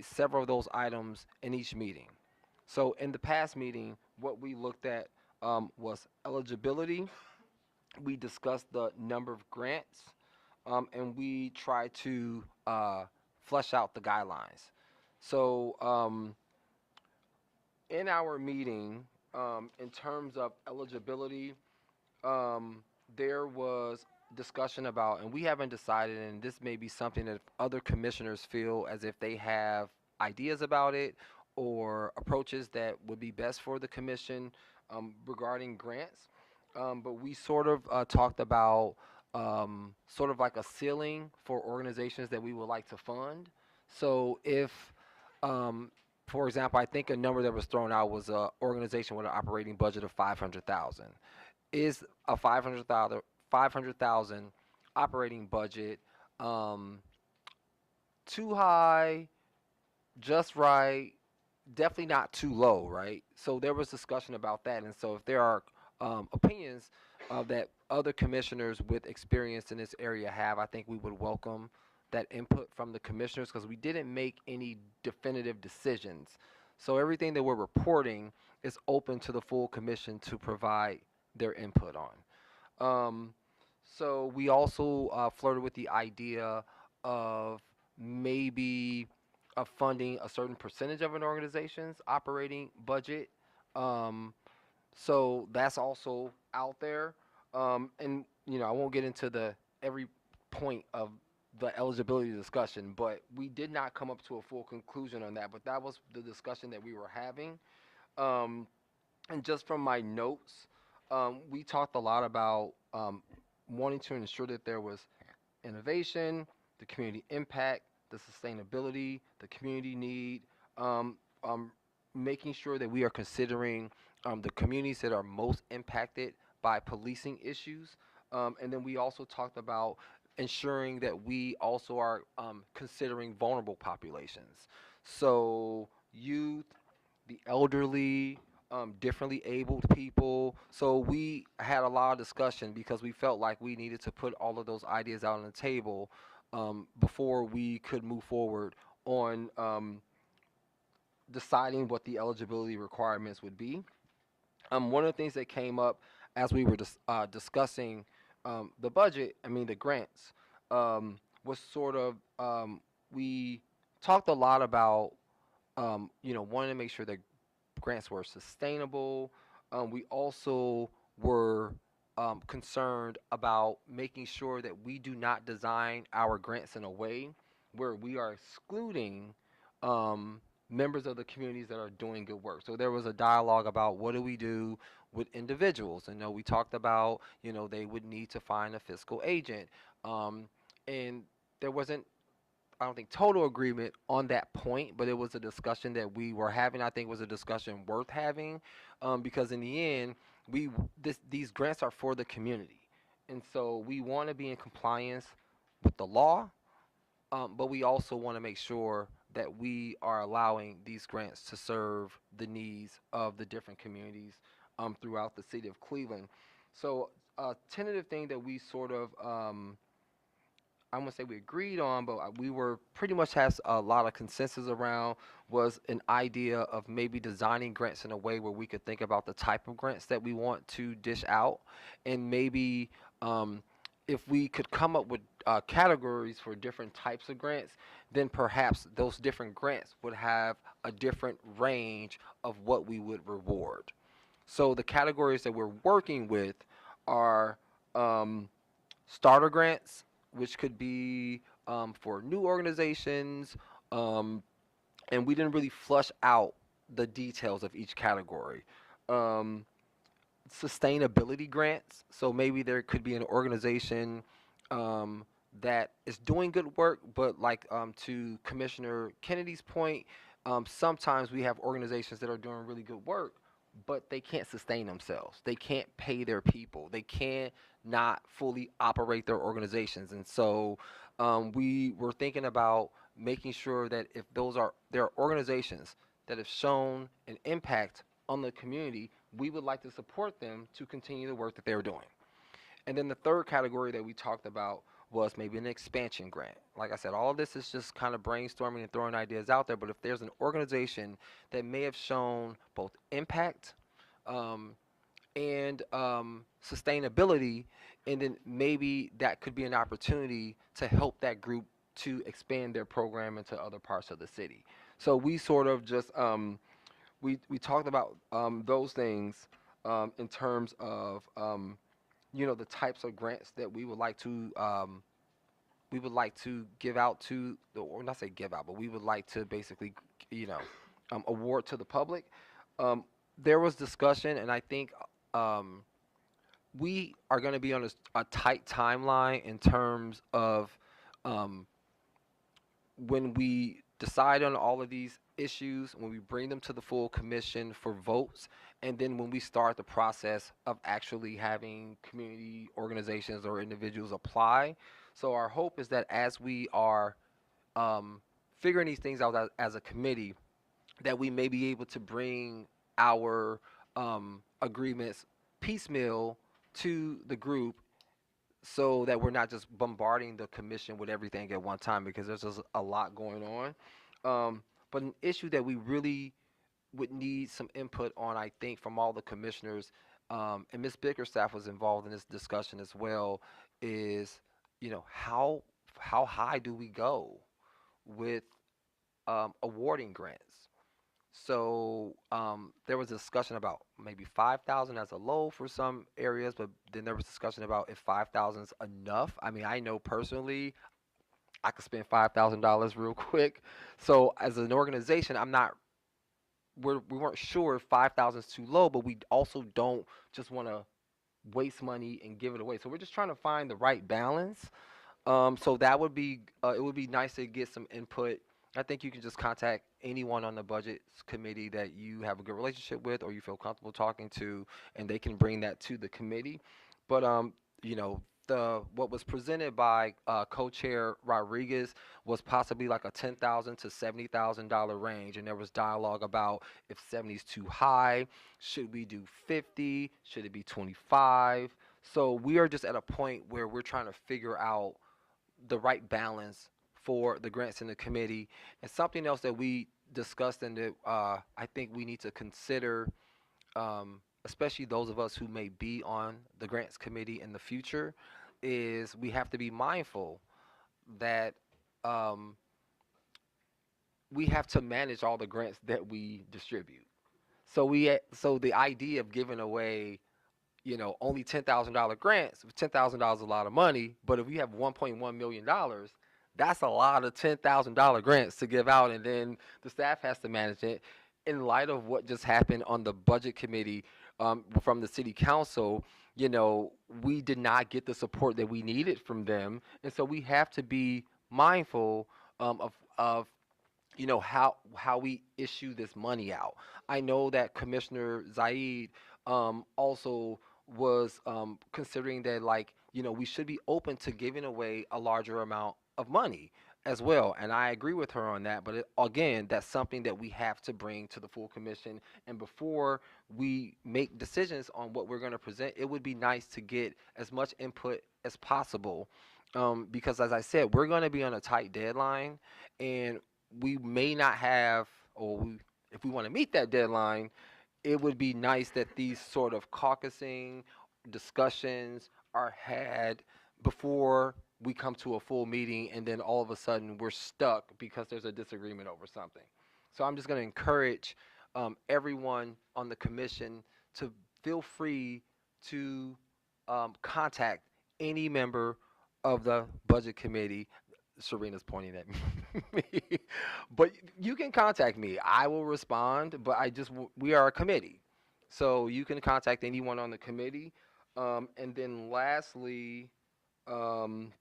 several of those items in each meeting. So in the past meeting, what we looked at was eligibility. We discussed the number of grants, and we tried to flesh out the guidelines. So in our meeting, in terms of eligibility, there was discussion about, and we haven't decided, and this may be something that other commissioners feel as if they have ideas about it or approaches that would be best for the commission regarding grants. But we sort of talked about sort of like a ceiling for organizations that we would like to fund. So if, for example, I think a number that was thrown out was an organization with an operating budget of $500,000. Is a $500,000 operating budget too high, just right, definitely not too low, right? So there was discussion about that, and so if there are opinions that other commissioners with experience in this area have, I think we would welcome that input from the commissioners, because we didn't make any definitive decisions. So everything that we're reporting is open to the full commission to provide their input on. So we also flirted with the idea of maybe funding a certain percentage of an organization's operating budget. So that's also out there. And I won't get into every point of the eligibility discussion, but we did not come up to a full conclusion on that. But that was the discussion that we were having. And just from my notes, we talked a lot about wanting to ensure that there was innovation, the community impact, the sustainability, the community need, making sure that we are considering the communities that are most impacted by policing issues. And then we also talked about ensuring that we also are considering vulnerable populations. So youth, the elderly, differently abled people. So we had a lot of discussion because we felt like we needed to put all of those ideas out on the table before we could move forward on deciding what the eligibility requirements would be. One of the things that came up as we were discussing the budget, the grants, was sort of, we talked a lot about, wanting to make sure that grants were sustainable. We also were concerned about making sure that we do not design our grants in a way where we are excluding members of the communities that are doing good work. So there was a dialogue about what do we do with individuals. And we talked about, they would need to find a fiscal agent. And there wasn't, I don't think, total agreement on that point, but it was a discussion that we were having. I think it was a discussion worth having because in the end, these grants are for the community. And so we want to be in compliance with the law, but we also want to make sure that we are allowing these grants to serve the needs of the different communities throughout the city of Cleveland. So a tentative thing that we sort of, I won't say we agreed on, but we were pretty much has a lot of consensus around was an idea of maybe designing grants in a way where we could think about the type of grants that we want to dish out, and maybe if we could come up with categories for different types of grants, then perhaps those different grants would have a different range of what we would reward. So the categories that we're working with are starter grants, which could be for new organizations, and we didn't really flush out the details of each category. Um, Sustainability grants. So maybe there could be an organization um, that is doing good work, but like to Commissioner Kennedy's point, sometimes we have organizations that are doing really good work, but they can't sustain themselves. They can't pay their people. They can't not fully operate their organizations. And so we were thinking about making sure that if there are organizations that have shown an impact on the community, we would like to support them to continue the work that they're doing. And then the third category that we talked about was maybe an expansion grant. Like I said, all of this is just kind of brainstorming and throwing ideas out there, but if there's an organization that may have shown both impact and sustainability, and then maybe that could be an opportunity to help that group to expand their program into other parts of the city. So we sort of just we talked about those things in terms of the types of grants that we would like to give out to or not say give out, but we would like to basically award to the public. There was discussion, and I think we are going to be on a tight timeline in terms of when we decide on all of these issues, when we bring them to the full commission for votes, and then when we start the process of actually having community organizations or individuals apply. So our hope is that as we are figuring these things out as a committee, that we may be able to bring our agreements piecemeal to the group so that we're not just bombarding the commission with everything at one time, because there's just a lot going on. But an issue that we really would need some input on, I think, from all the commissioners, and Ms. Bickerstaff was involved in this discussion as well, is how high do we go with awarding grants? So there was a discussion about maybe 5,000 as a low for some areas, but then there was discussion about if 5,000 is enough. I mean, I know personally I could spend $5,000 real quick. So as an organization, we weren't sure if 5,000 is too low, but we also don't just want to waste money and give it away. So we're just trying to find the right balance. So that would be it would be nice to get some input. I think you can just contact anyone on the budget committee that you have a good relationship with or you feel comfortable talking to, and they can bring that to the committee. But what was presented by co-chair Rodriguez was possibly like a $10,000 to $70,000 range, and there was dialogue about if 70 is too high, should we do 50, should it be 25? So we are just at a point where we're trying to figure out the right balance for the grants in the committee. And something else that we discussed and that I think we need to consider, especially those of us who may be on the grants committee in the future, is we have to be mindful that we have to manage all the grants that we distribute. So the idea of giving away only $10,000 grants, $10,000 is a lot of money, but if you have $1.1 million, that's a lot of $10,000 grants to give out, and then the staff has to manage it. In light of what just happened on the budget committee from the city council, we did not get the support that we needed from them, and so we have to be mindful of how we issue this money out. I know that Commissioner Zaid also was considering that we should be open to giving away a larger amount of money as well, and I agree with her on that. But again, that's something that we have to bring to the full commission, and before we make decisions on what we're going to present, it would be nice to get as much input as possible, because as I said, we're going to be on a tight deadline, and we may not have, if we want to meet that deadline, it would be nice that these sort of caucusing discussions are had before we come to a full meeting, and then all of a sudden we're stuck because there's a disagreement over something. So I'm just going to encourage everyone on the commission to feel free to contact any member of the budget committee. Serena's pointing at me. But you can contact me. I will respond, but we are a committee. So you can contact anyone on the committee. And then lastly, um,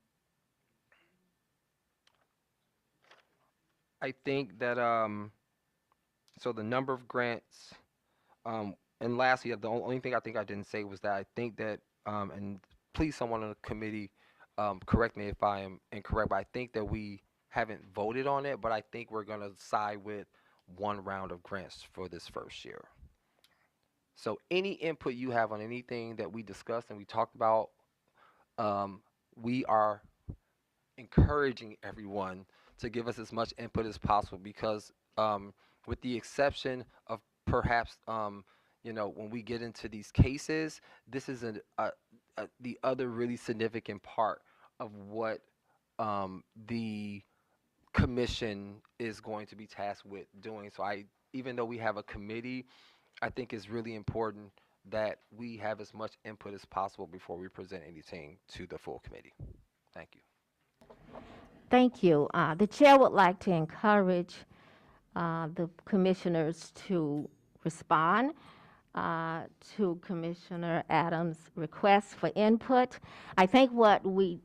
I think that, so the number of grants, and lastly, the only thing I think I didn't say was that I think that, and please someone on the committee, correct me if I am incorrect, but I think that we haven't voted on it, but I think we're gonna side with one round of grants for this first year. So any input you have on anything that we discussed and we talked about, we are encouraging everyone to give us as much input as possible because, with the exception of perhaps, when we get into these cases, this is the other really significant part of what, the commission is going to be tasked with doing. So even though we have a committee, I think it's really important that we have as much input as possible before we present anything to the full committee. Thank you. Thank you. The chair would like to encourage the commissioners to respond to Commissioner Adams' request for input. I think what we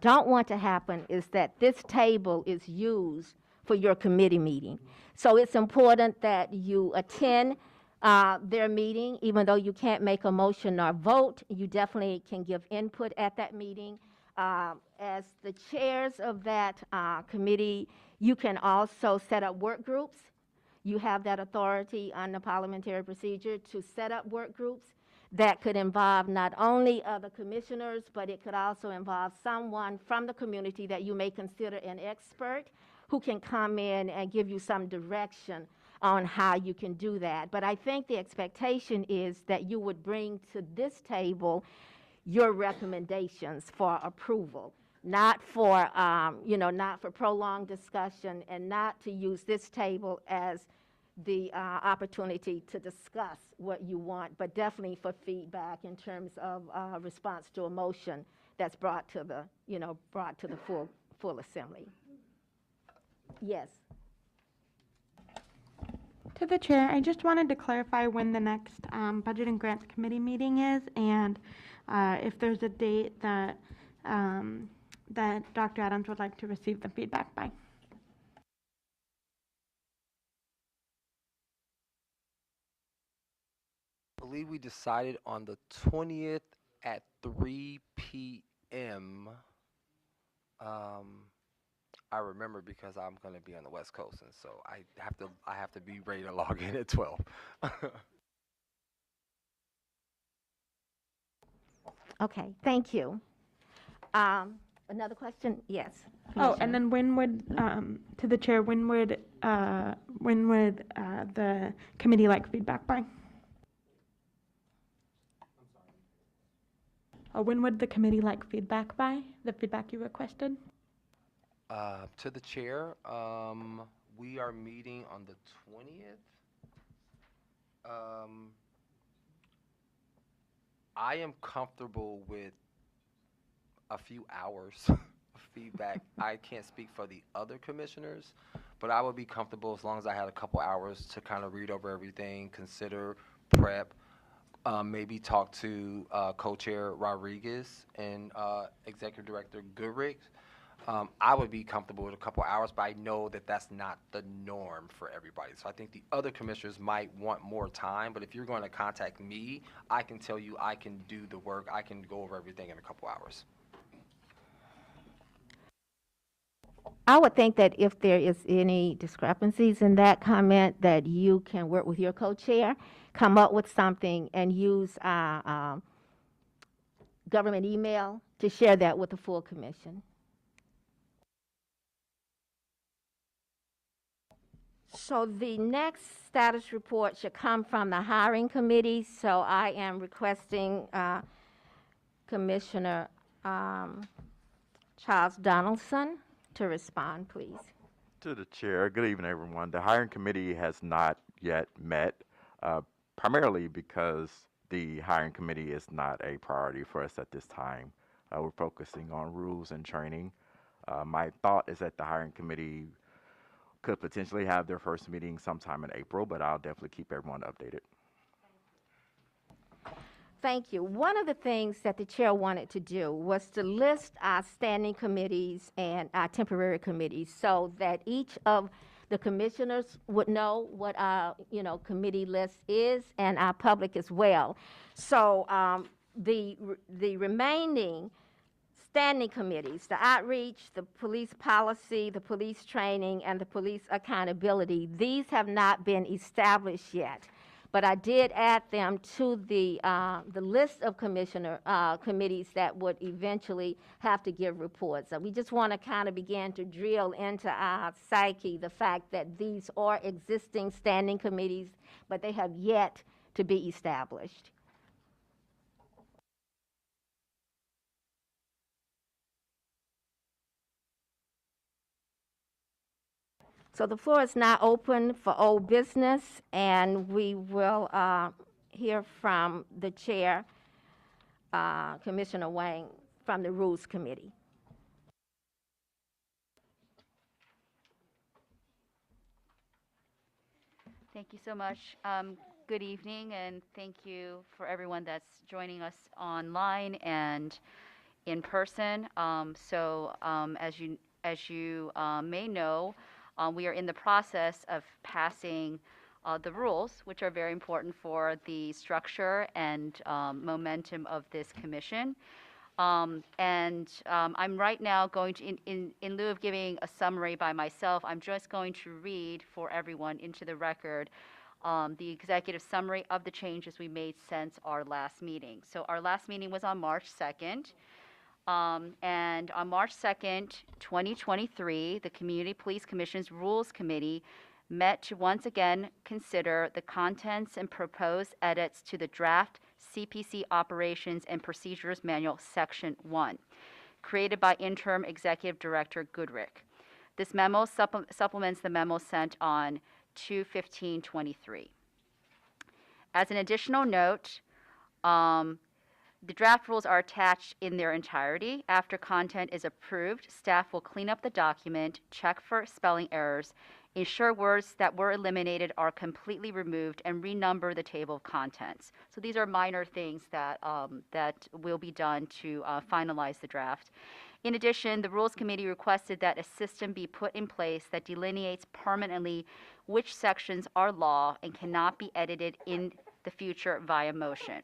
don't want to happen is that this table is used for your committee meeting. So it's important that you attend their meeting, even though you can't make a motion or vote, you definitely can give input at that meeting. As the chairs of that committee, you can also set up work groups. You have that authority on the parliamentary procedure to set up work groups that could involve not only other commissioners, but it could also involve someone from the community that you may consider an expert who can come in and give you some direction on how you can do that. But I think the expectation is that you would bring to this table your recommendations for approval, not for, not for prolonged discussion, and not to use this table as the opportunity to discuss what you want, but definitely for feedback in terms of response to a motion that's brought to the, brought to the full assembly. Yes. To the chair, I just wanted to clarify when the next Budget and Grants Committee meeting is, and if there's a date that that Dr. Adams would like to receive the feedback by. I believe we decided on the 20th at 3 p.m. I remember because I'm going to be on the West Coast, and so I have to be ready to log in at 12. Okay, thank you. Another question? Yes. Oh, and then when would, to the chair, when would the committee like feedback by? When would the committee like feedback by, the feedback you requested? To the chair, we are meeting on the 20th. I am comfortable with a few hours of feedback. I can't speak for the other commissioners, but I would be comfortable as long as I had a couple hours to kind of read over everything, consider, prep, maybe talk to co-chair Rodriguez and executive director Goodrich. I would be comfortable with a couple hours, but I know that that's not the norm for everybody. So I think the other commissioners might want more time, but if you're going to contact me, I can tell you I can do the work. I can go over everything in a couple hours. I would think that if there is any discrepancies in that comment, that you can work with your co-chair, come up with something, and use government email to share that with the full commission. So the next status report should come from the hiring committee. So I am requesting Commissioner Charles Donaldson to respond, please. To the chair, good evening, everyone. The hiring committee has not yet met, primarily because the hiring committee is not a priority for us at this time. We're focusing on rules and training. My thought is that the hiring committee could potentially have their first meeting sometime in April, but I'll definitely keep everyone updated. Thank you. One of the things that the chair wanted to do was to list our standing committees and our temporary committees so that each of the commissioners would know what our, committee list is, and our public as well. So the remaining standing committees, the outreach, the police policy, the police training, and the police accountability, these have not been established yet. But I did add them to the list of committees that would eventually have to give reports. We just want to kind of begin to drill into our psyche the fact that these are existing standing committees, but they have yet to be established. So the floor is now open for old business, and we will hear from the chair, Commissioner Wang, from the Rules Committee. Thank you so much. Good evening, and thank you for everyone that's joining us online and in person. As you may know, we are in the process of passing the rules, which are very important for the structure and momentum of this commission. I'm right now going to, in lieu of giving a summary by myself, I'm just going to read for everyone into the record the executive summary of the changes we made since our last meeting. So our last meeting was on March 2nd. And on March 2nd, 2023, the Community Police Commission's Rules Committee met to once again consider the contents and proposed edits to the draft CPC Operations and Procedures Manual, Section 1, created by Interim Executive Director Goodrick. This memo supplements the memo sent on 2/15/23. As an additional note, the draft rules are attached in their entirety. After content is approved, staff will clean up the document, check for spelling errors, ensure words that were eliminated are completely removed, and renumber the table of contents. So these are minor things that will be done to finalize the draft. In addition, the Rules Committee requested that a system be put in place that delineates permanently which sections are law and cannot be edited in the future via motion.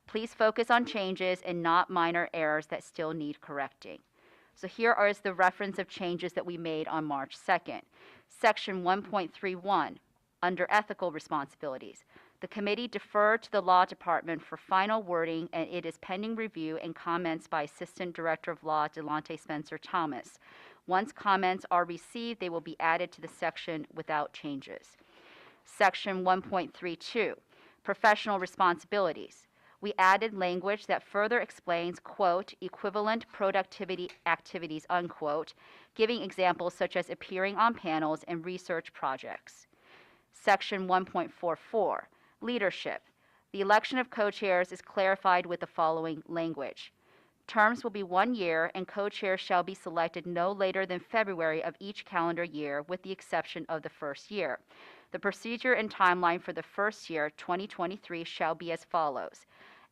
Please focus on changes and not minor errors that still need correcting. So here is the reference of changes that we made on March 2nd. Section 1.31, under ethical responsibilities. The committee deferred to the Law Department for final wording, and it is pending review and comments by Assistant Director of Law Delonte Spencer Thomas. Once comments are received, they will be added to the section without changes. Section 1.32, professional responsibilities. We added language that further explains, quote, equivalent productivity activities, unquote, giving examples such as appearing on panels and research projects. Section 1.44, leadership. The election of co-chairs is clarified with the following language. Terms will be 1 year, and co-chairs shall be selected no later than February of each calendar year, with the exception of the first year. The procedure and timeline for the first year, 2023, shall be as follows.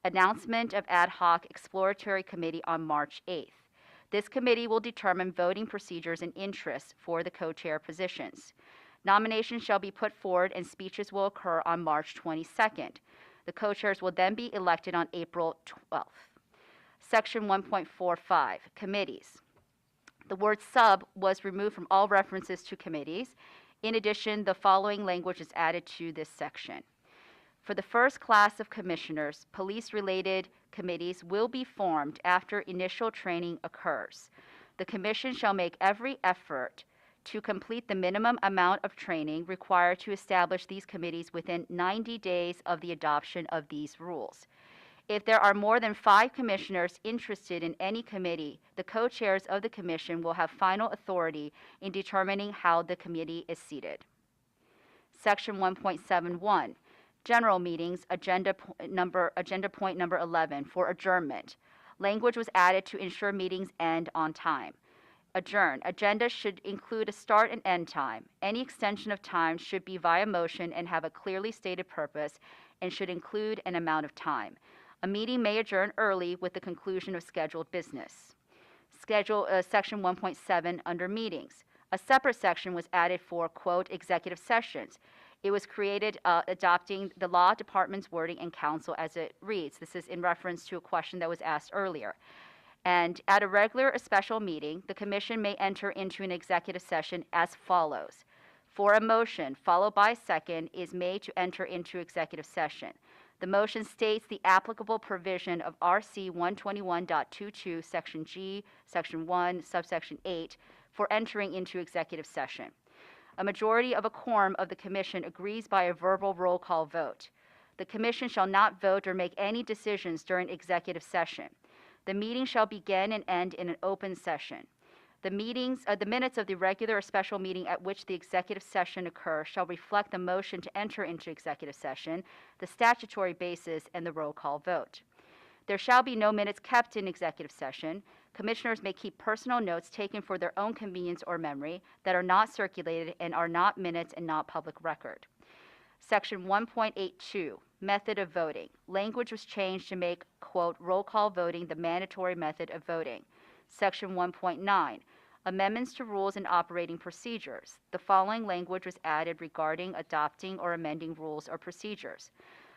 Announcement of ad hoc exploratory committee on March 8th. This committee will determine voting procedures and interests for the co-chair positions. Nominations shall be put forward and speeches will occur on March 22nd. The co-chairs will then be elected on April 12th. Section 1.45, committees. The word sub was removed from all references to committees. In addition, the following language is added to this section. For the first class of commissioners, police-related committees will be formed after initial training occurs. The commission shall make every effort to complete the minimum amount of training required to establish these committees within 90 days of the adoption of these rules. If there are more than 5 commissioners interested in any committee, the co-chairs of the commission will have final authority in determining how the committee is seated. Section 1.71, general meetings, agenda point number 11 for adjournment. Language was added to ensure meetings end on time. Adjourn. Agenda should include a start and end time. Any extension of time should be via motion and have a clearly stated purpose and should include an amount of time. A meeting may adjourn early with the conclusion of scheduled business. Section 1.7 under meetings. A separate section was added for, quote, executive sessions. It was created adopting the law department's wording and counsel as it reads. This is in reference to a question that was asked earlier. And at a regular or special meeting, the commission may enter into an executive session as follows. For a motion followed by second is made to enter into executive session. The motion states the applicable provision of RC 121.22, Section G, Section 1, Subsection 8, for entering into executive session. A majority of a quorum of the commission agrees by a verbal roll call vote. The commission shall not vote or make any decisions during executive session. The meeting shall begin and end in an open session. The minutes of the regular or special meeting at which the executive session occurs shall reflect the motion to enter into executive session, the statutory basis, and the roll call vote. There shall be no minutes kept in executive session. Commissioners may keep personal notes taken for their own convenience or memory that are not circulated and are not minutes and not public record. Section 1.82, method of voting. Language was changed to make, quote, roll call voting the mandatory method of voting. Section 1.9, amendments to rules and operating procedures. The following language was added regarding adopting or amending rules or procedures.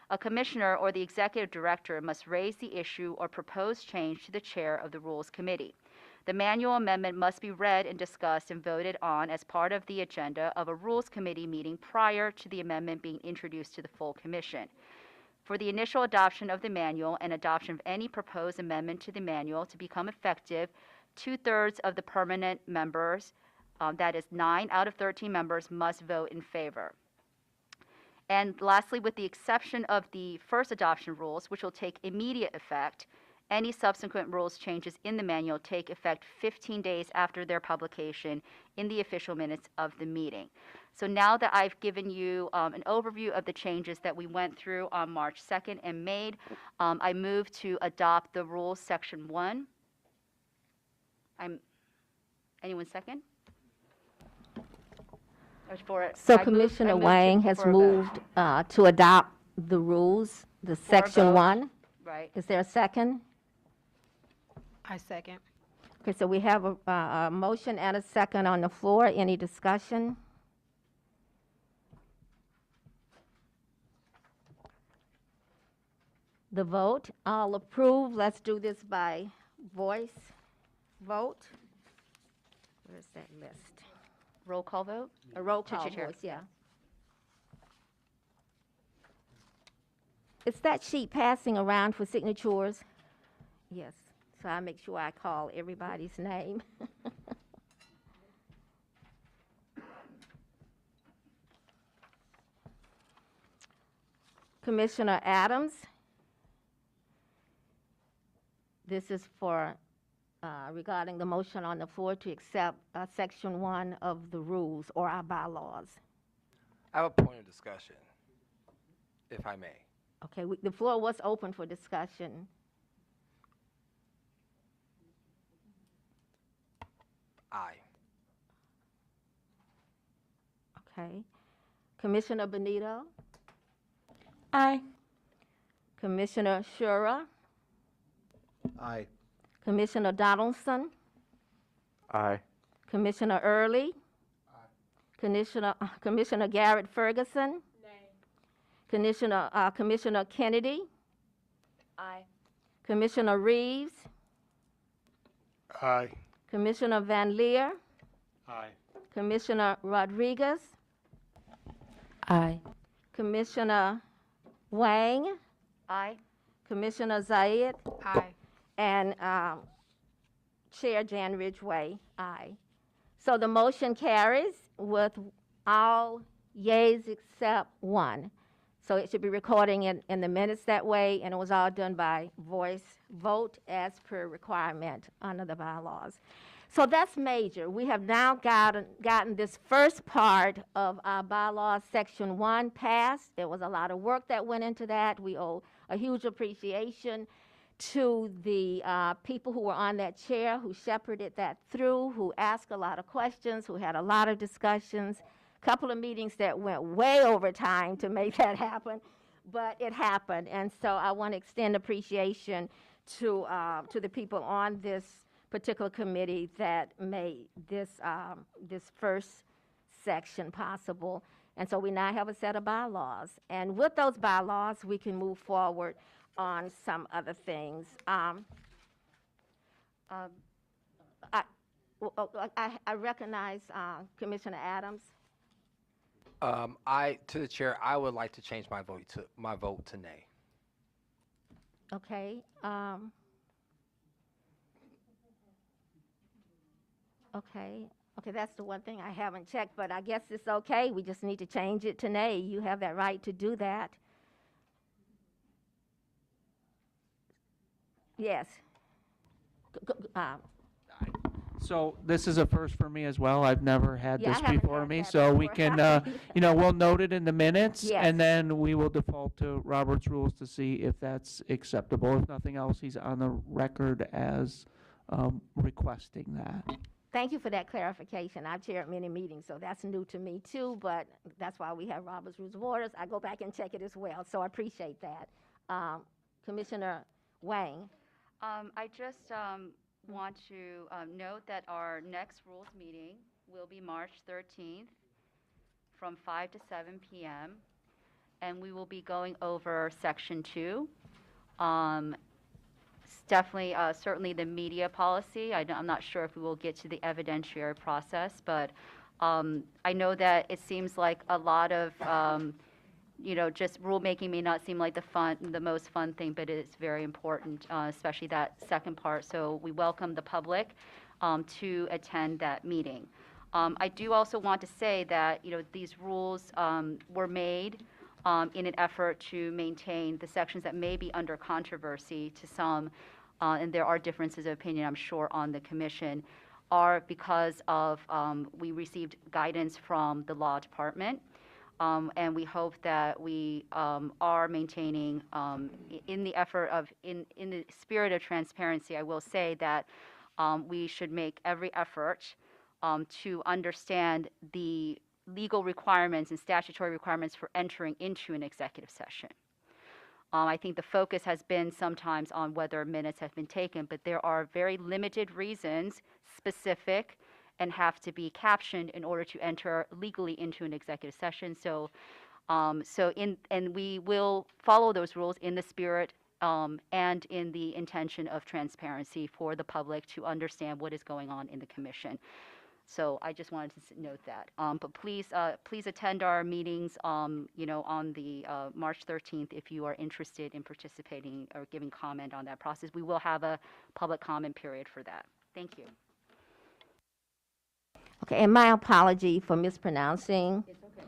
A commissioner or the executive director must raise the issue or propose change to the chair of the Rules Committee. The manual amendment must be read and discussed and voted on as part of the agenda of a Rules Committee meeting prior to the amendment being introduced to the full commission. For the initial adoption of the manual and adoption of any proposed amendment to the manual to become effective, 2/3 of the permanent members, that is 9 out of 13 members, must vote in favor. And lastly, with the exception of the first adoption rules, which will take immediate effect, any subsequent rules changes in the manual take effect 15 days after their publication in the official minutes of the meeting. So now that I've given you an overview of the changes that we went through on March 2nd and made, I move to adopt the rules section 1. Anyone second? So Commissioner Wang has moved to adopt the rules, the section 1. Right. Is there a second? I second. Okay, so we have a motion and a second on the floor. Any discussion? The vote, all approve. Let's do this by voice vote. Where's that list? Roll call vote? A roll call Chair. voice, yeah. Is that sheet passing around for signatures? Yes, so I make sure I call everybody's name. Commissioner Adams. This is for regarding the motion on the floor to accept section 1 of the rules or our bylaws. I have a point of discussion, if I may. Okay, the floor was open for discussion. Aye. Okay. Commissioner Benito, Aye. Commissioner Shura, Aye. Commissioner Donaldson, Aye. Commissioner Early, Commissioner Garrett Ferguson, Commissioner Kennedy, Aye. Commissioner Reeves, Aye. Commissioner Van Leer, Aye. Commissioner Rodriguez, Aye. Commissioner Wang, Aye. Commissioner Zayed, Aye. and Chair Jan Ridgway, aye. So the motion carries with all yeas except 1. So it should be recording in the minutes that way, and it was all done by voice vote as per requirement under the bylaws. So that's major. We have now gotten this first part of our bylaws, section 1, passed. There was a lot of work that went into that. We owe a huge appreciation to the people who were on that chair, who shepherded that through, who asked a lot of questions, who had a lot of discussions, a couple of meetings that went way over time to make that happen, but it happened. And so I want to extend appreciation to the people on this particular committee that made this, this first section possible. And so we now have a set of bylaws. And with those bylaws, we can move forward on some other things. I recognize Commissioner Adams. To the chair, I would like to change my vote to nay. Okay. Okay, that's the one thing I haven't checked, but I guess it's okay. We just need to change it to nay. You have that right to do that. Yes. So this is a first for me as well. I've never had Yeah, I this haven't before had me, that so we before. can, we'll note it in the minutes, Yes. and then we will default to Robert's rules to see if that's acceptable. If nothing else, he's on the record as requesting that. Thank you for that clarification. I've chaired many meetings, so that's new to me too, but that's why we have Robert's Rules of Orders. I go back and check it as well, so I appreciate that. Commissioner Wang. I just want to note that our next rules meeting will be March 13th from 5 to 7 p.m. and we will be going over Section 2. Definitely, certainly the media policy. I'm not sure if we will get to the evidentiary process, but I know that it seems like a lot of, just rulemaking may not seem like the most fun thing, but it's very important, especially that second part. So we welcome the public to attend that meeting. I do also want to say that, these rules were made in an effort to maintain the sections that may be under controversy to some, and there are differences of opinion, I'm sure, on the commission, are because of we received guidance from the law department, and we hope that we are maintaining in the effort of, in the spirit of transparency, I will say that we should make every effort to understand the legal requirements and statutory requirements for entering into an executive session. I think the focus has been sometimes on whether minutes have been taken, but there are very limited reasons, specific, and have to be captioned in order to enter legally into an executive session. So, and we will follow those rules in the spirit and in the intention of transparency for the public to understand what is going on in the commission. So I just wanted to note that. But please attend our meetings, on the March 13th if you are interested in participating or giving comment on that process. We will have a public comment period for that. Thank you. Okay, and my apology for mispronouncing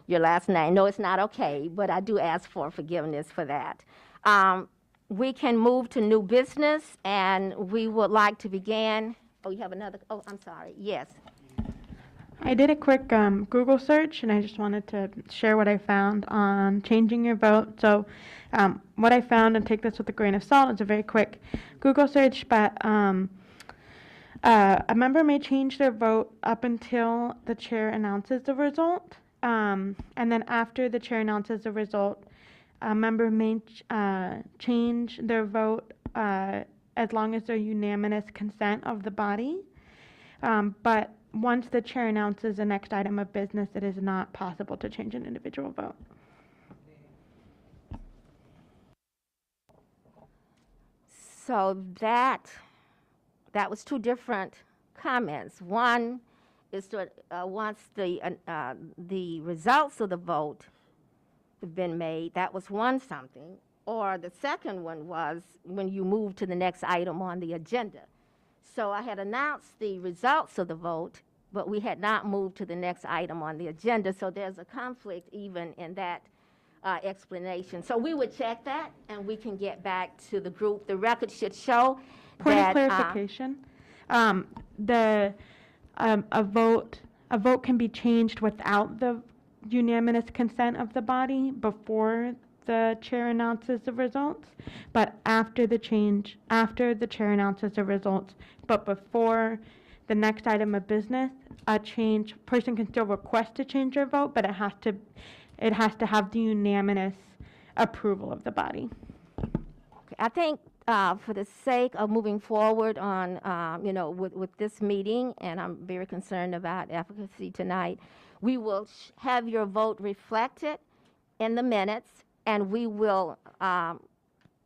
your last name. No, it's not okay, but I do ask for forgiveness for that. We can move to new business, and we would like to begin. Oh, you have another? Oh, I'm sorry. Yes. I did a quick Google search, and I just wanted to share what I found on changing your vote. So what I found, and take this with a grain of salt, it's a very quick Google search, but a member may change their vote up until the chair announces the result. And then after the chair announces the result, a member may change their vote as long as there's unanimous consent of the body. But once the chair announces the next item of business, it is not possible to change an individual vote. So that was two different comments. One is to once the results of the vote have been made, that was one something. Or the second one was when you move to the next item on the agenda. So I had announced the results of the vote, but we had not moved to the next item on the agenda. So there's a conflict even in that explanation. So we would check that, and we can get back to the group. The record should show Point that, of clarification. A vote can be changed without the unanimous consent of the body before the chair announces the results, but after the chair announces the results, but before the next item of business, person can still request to change their vote, but it has to have the unanimous approval of the body. Okay, I think for the sake of moving forward on, with this meeting, and I'm very concerned about efficacy tonight, we will have your vote reflected in the minutes, and we will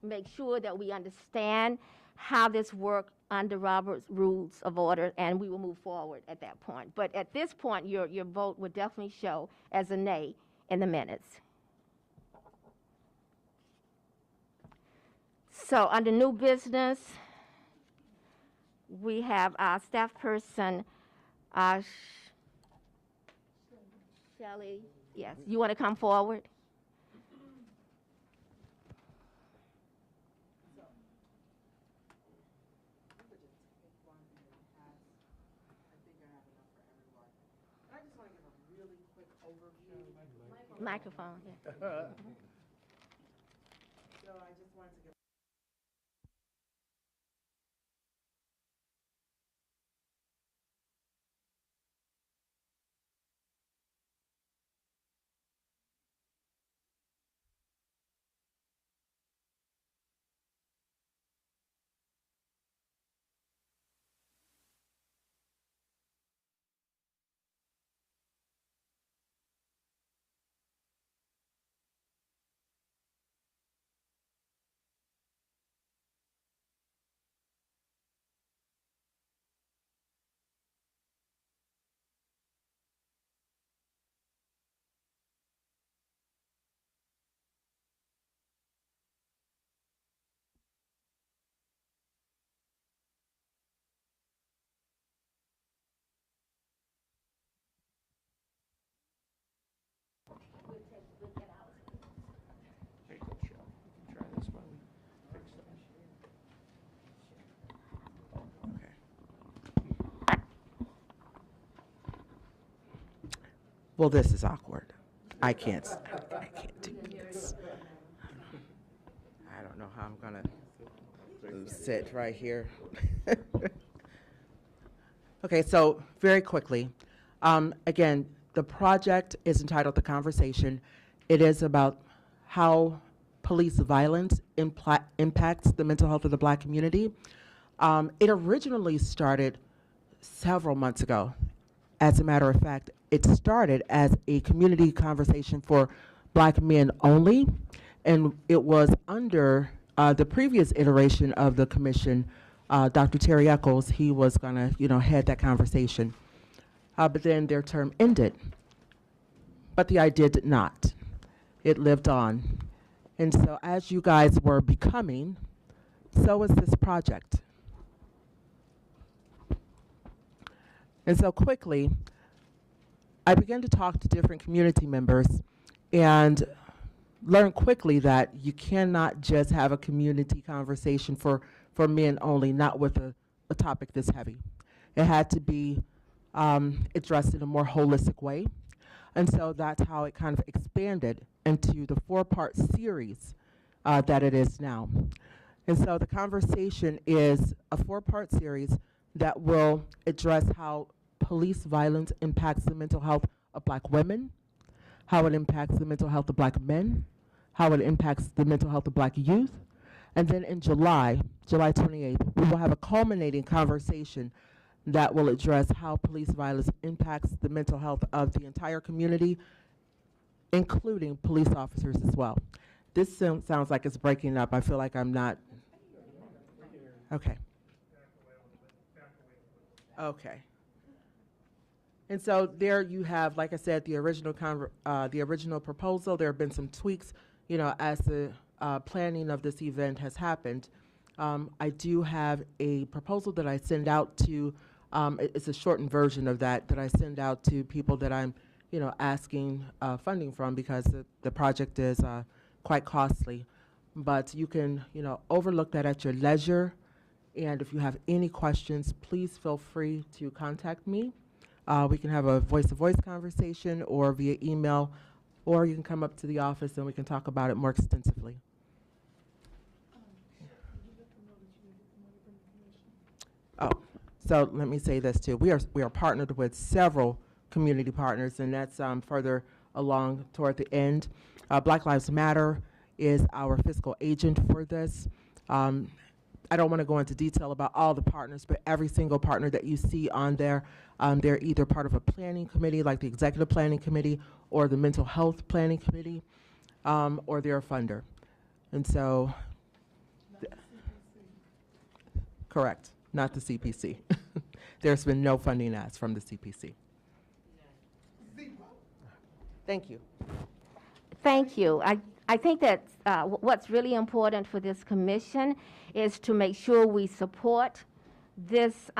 make sure that we understand how this works under Robert's Rules of Order, and we will move forward at that point. But at this point, your vote would definitely show as a nay in the minutes. So under new business, we have our staff person, Shelley. Yes, you want to come forward? Microphone, yeah. Well, this is awkward. I can't do this. I don't know how I'm gonna sit right here. Okay, so very quickly, again, the project is entitled The Conversation. It is about how police violence impacts the mental health of the Black community. It originally started several months ago. As a matter of fact, it started as a community conversation for Black men only, and it was under the previous iteration of the commission, Dr. Terry Eccles. He was gonna, head that conversation. But then their term ended. But the idea did not. It lived on. And so as you guys were becoming, so is this project. And so quickly, I began to talk to different community members and learned quickly that you cannot just have a community conversation for men only, not with a topic this heavy. It had to be addressed in a more holistic way. And so that's how it kind of expanded into the 4-part series that it is now. And so the conversation is a 4-part series that will address how police violence impacts the mental health of Black women, how it impacts the mental health of Black men, how it impacts the mental health of Black youth. And then in July 28th, we will have a culminating conversation that will address how police violence impacts the mental health of the entire community, including police officers as well. This sounds like it's breaking up. I feel like I'm not. Okay. Okay. And so there you have, like I said, the original proposal. There have been some tweaks, as the planning of this event has happened. I do have a proposal that I send out to. It's a shortened version of that I send out to people that I'm, asking funding from, because the project is quite costly. But you can, overlook that at your leisure. And if you have any questions, please feel free to contact me. We can have a voice-to-voice conversation or via email. or you can come up to the office and we can talk about it more extensively. Oh, so let me say this too. We are partnered with several community partners, and that's further along toward the end. Black Lives Matter is our fiscal agent for this. I don't want to go into detail about all the partners, but every single partner that you see on there, they're either part of a planning committee, like the Executive Planning Committee, or the Mental Health Planning Committee, or they're a funder. And so, correct, not the CPC. There's been no funding asked from the CPC. Thank you. Thank you. I think that what's really important for this commission is to make sure we support this,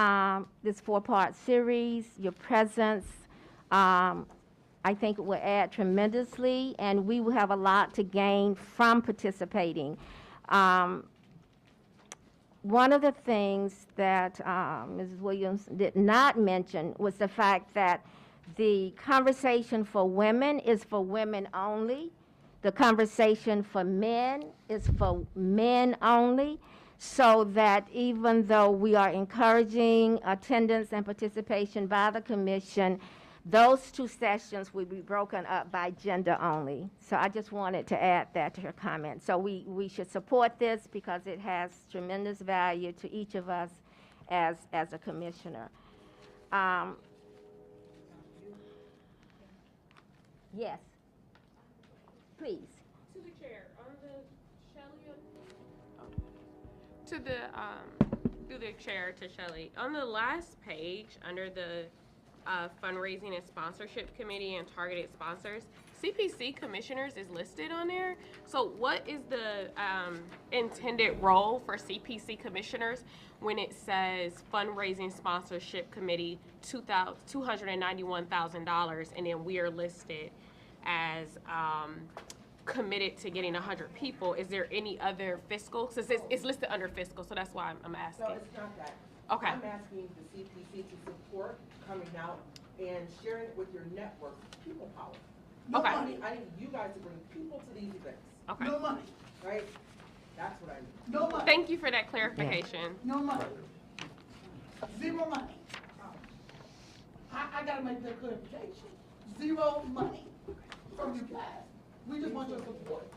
this four-part series. Your presence, I think it will add tremendously, and we will have a lot to gain from participating. One of the things that Mrs. Williams did not mention was the fact that the conversation for women is for women only. The conversation for men is for men only, so that even though we are encouraging attendance and participation by the commission, those two sessions will be broken up by gender only. So I just wanted to add that to her comment. So we should support this because it has tremendous value to each of us as a commissioner. Yes, please. To the chair, on the through the chair to Shelley. On the last page, under the fundraising and sponsorship committee and targeted sponsors, CPC commissioners is listed on there. So what is the intended role for CPC commissioners when it says fundraising sponsorship committee $291,000, and then we are listed as committed to getting 100 people? Is there any other fiscal? Since it's listed under fiscal, so that's why I'm asking. No, it's not that. Okay. I'm asking the CPC to support coming out and sharing it with your network, people power. Okay. I need you guys to bring people to these events. Okay. No money, Right? That's what I need. no money, Thank you for that clarification. no money. Zero money. I gotta make that clarification. Zero money from you guys. We just want your support.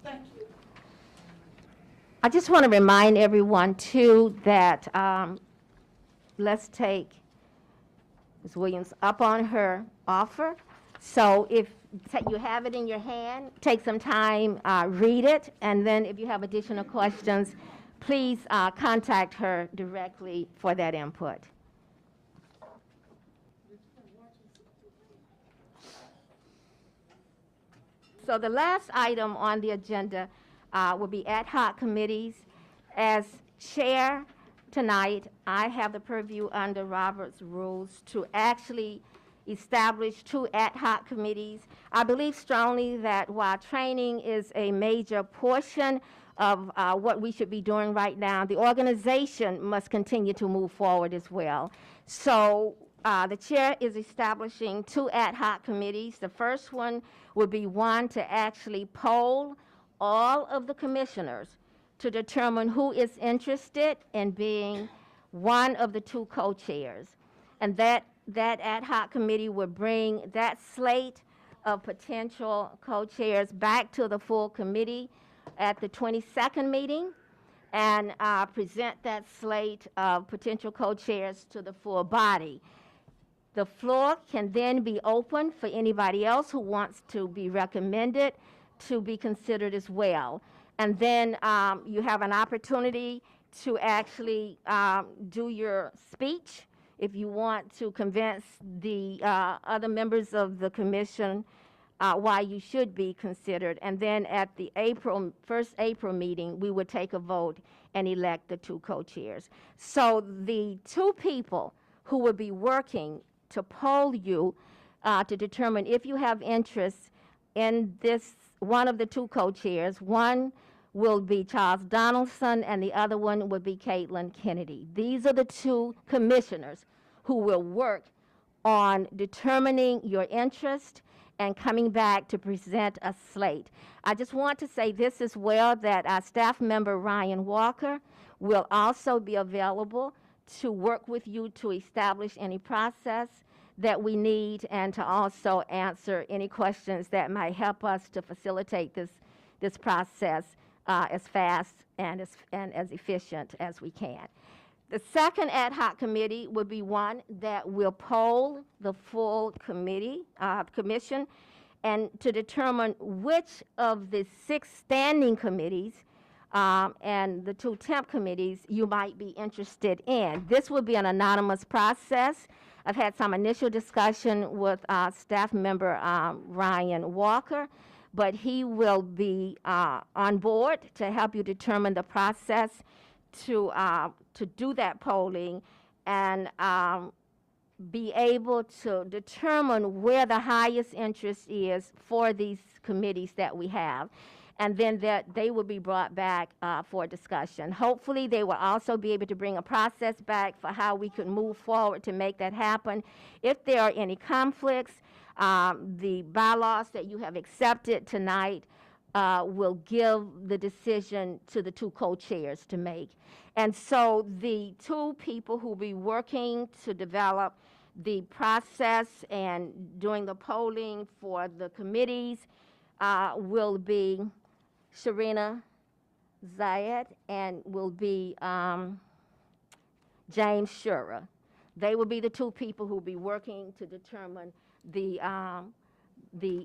Thank you. I just want to remind everyone too that let's take Ms. Williams up on her offer. So if you have it in your hand, take some time, read it, and then if you have additional questions, please contact her directly for that input. So the last item on the agenda will be ad hoc committees. As chair tonight, I have the purview under Robert's rules to actually establish 2 ad hoc committees. I believe strongly that while training is a major portion of what we should be doing right now, the organization must continue to move forward as well. So the chair is establishing 2 ad hoc committees. The first one would be one to actually poll all of the commissioners to determine who is interested in being one of the 2 co-chairs. And that ad hoc committee would bring that slate of potential co-chairs back to the full committee at the 22nd meeting and present that slate of potential co-chairs to the full body. The floor can then be open for anybody else who wants to be recommended to be considered as well. And then you have an opportunity to actually do your speech if you want to convince the other members of the commission why you should be considered. And then at the first April meeting, we would take a vote and elect the 2 co-chairs. So the 2 people who would be working to poll you to determine if you have interest in this one of the 2 co-chairs. One will be Charles Donaldson and the other one would be Caitlin Kennedy. These are the 2 commissioners who will work on determining your interest and coming back to present a slate. I just want to say this as well, that our staff member Ryan Walker will also be available to work with you to establish any process that we need and to also answer any questions that might help us to facilitate this process as fast and as efficient as we can. The second ad hoc committee would be one that will poll the full commission and to determine which of the 6 standing committees and the 2 temp committees you might be interested in. This will be an anonymous process. I've had some initial discussion with staff member Ryan Walker, but he will be on board to help you determine the process to do that polling and be able to determine where the highest interest is for these committees that we have. And then they will be brought back for discussion. Hopefully, they will also be able to bring a process back for how we could move forward to make that happen. If there are any conflicts, the bylaws that you have accepted tonight will give the decision to the 2 co-chairs to make. And so the 2 people who will be working to develop the process and doing the polling for the committees will be Sharina Zayed and will be James Shura. They will be the 2 people who will be working to determine the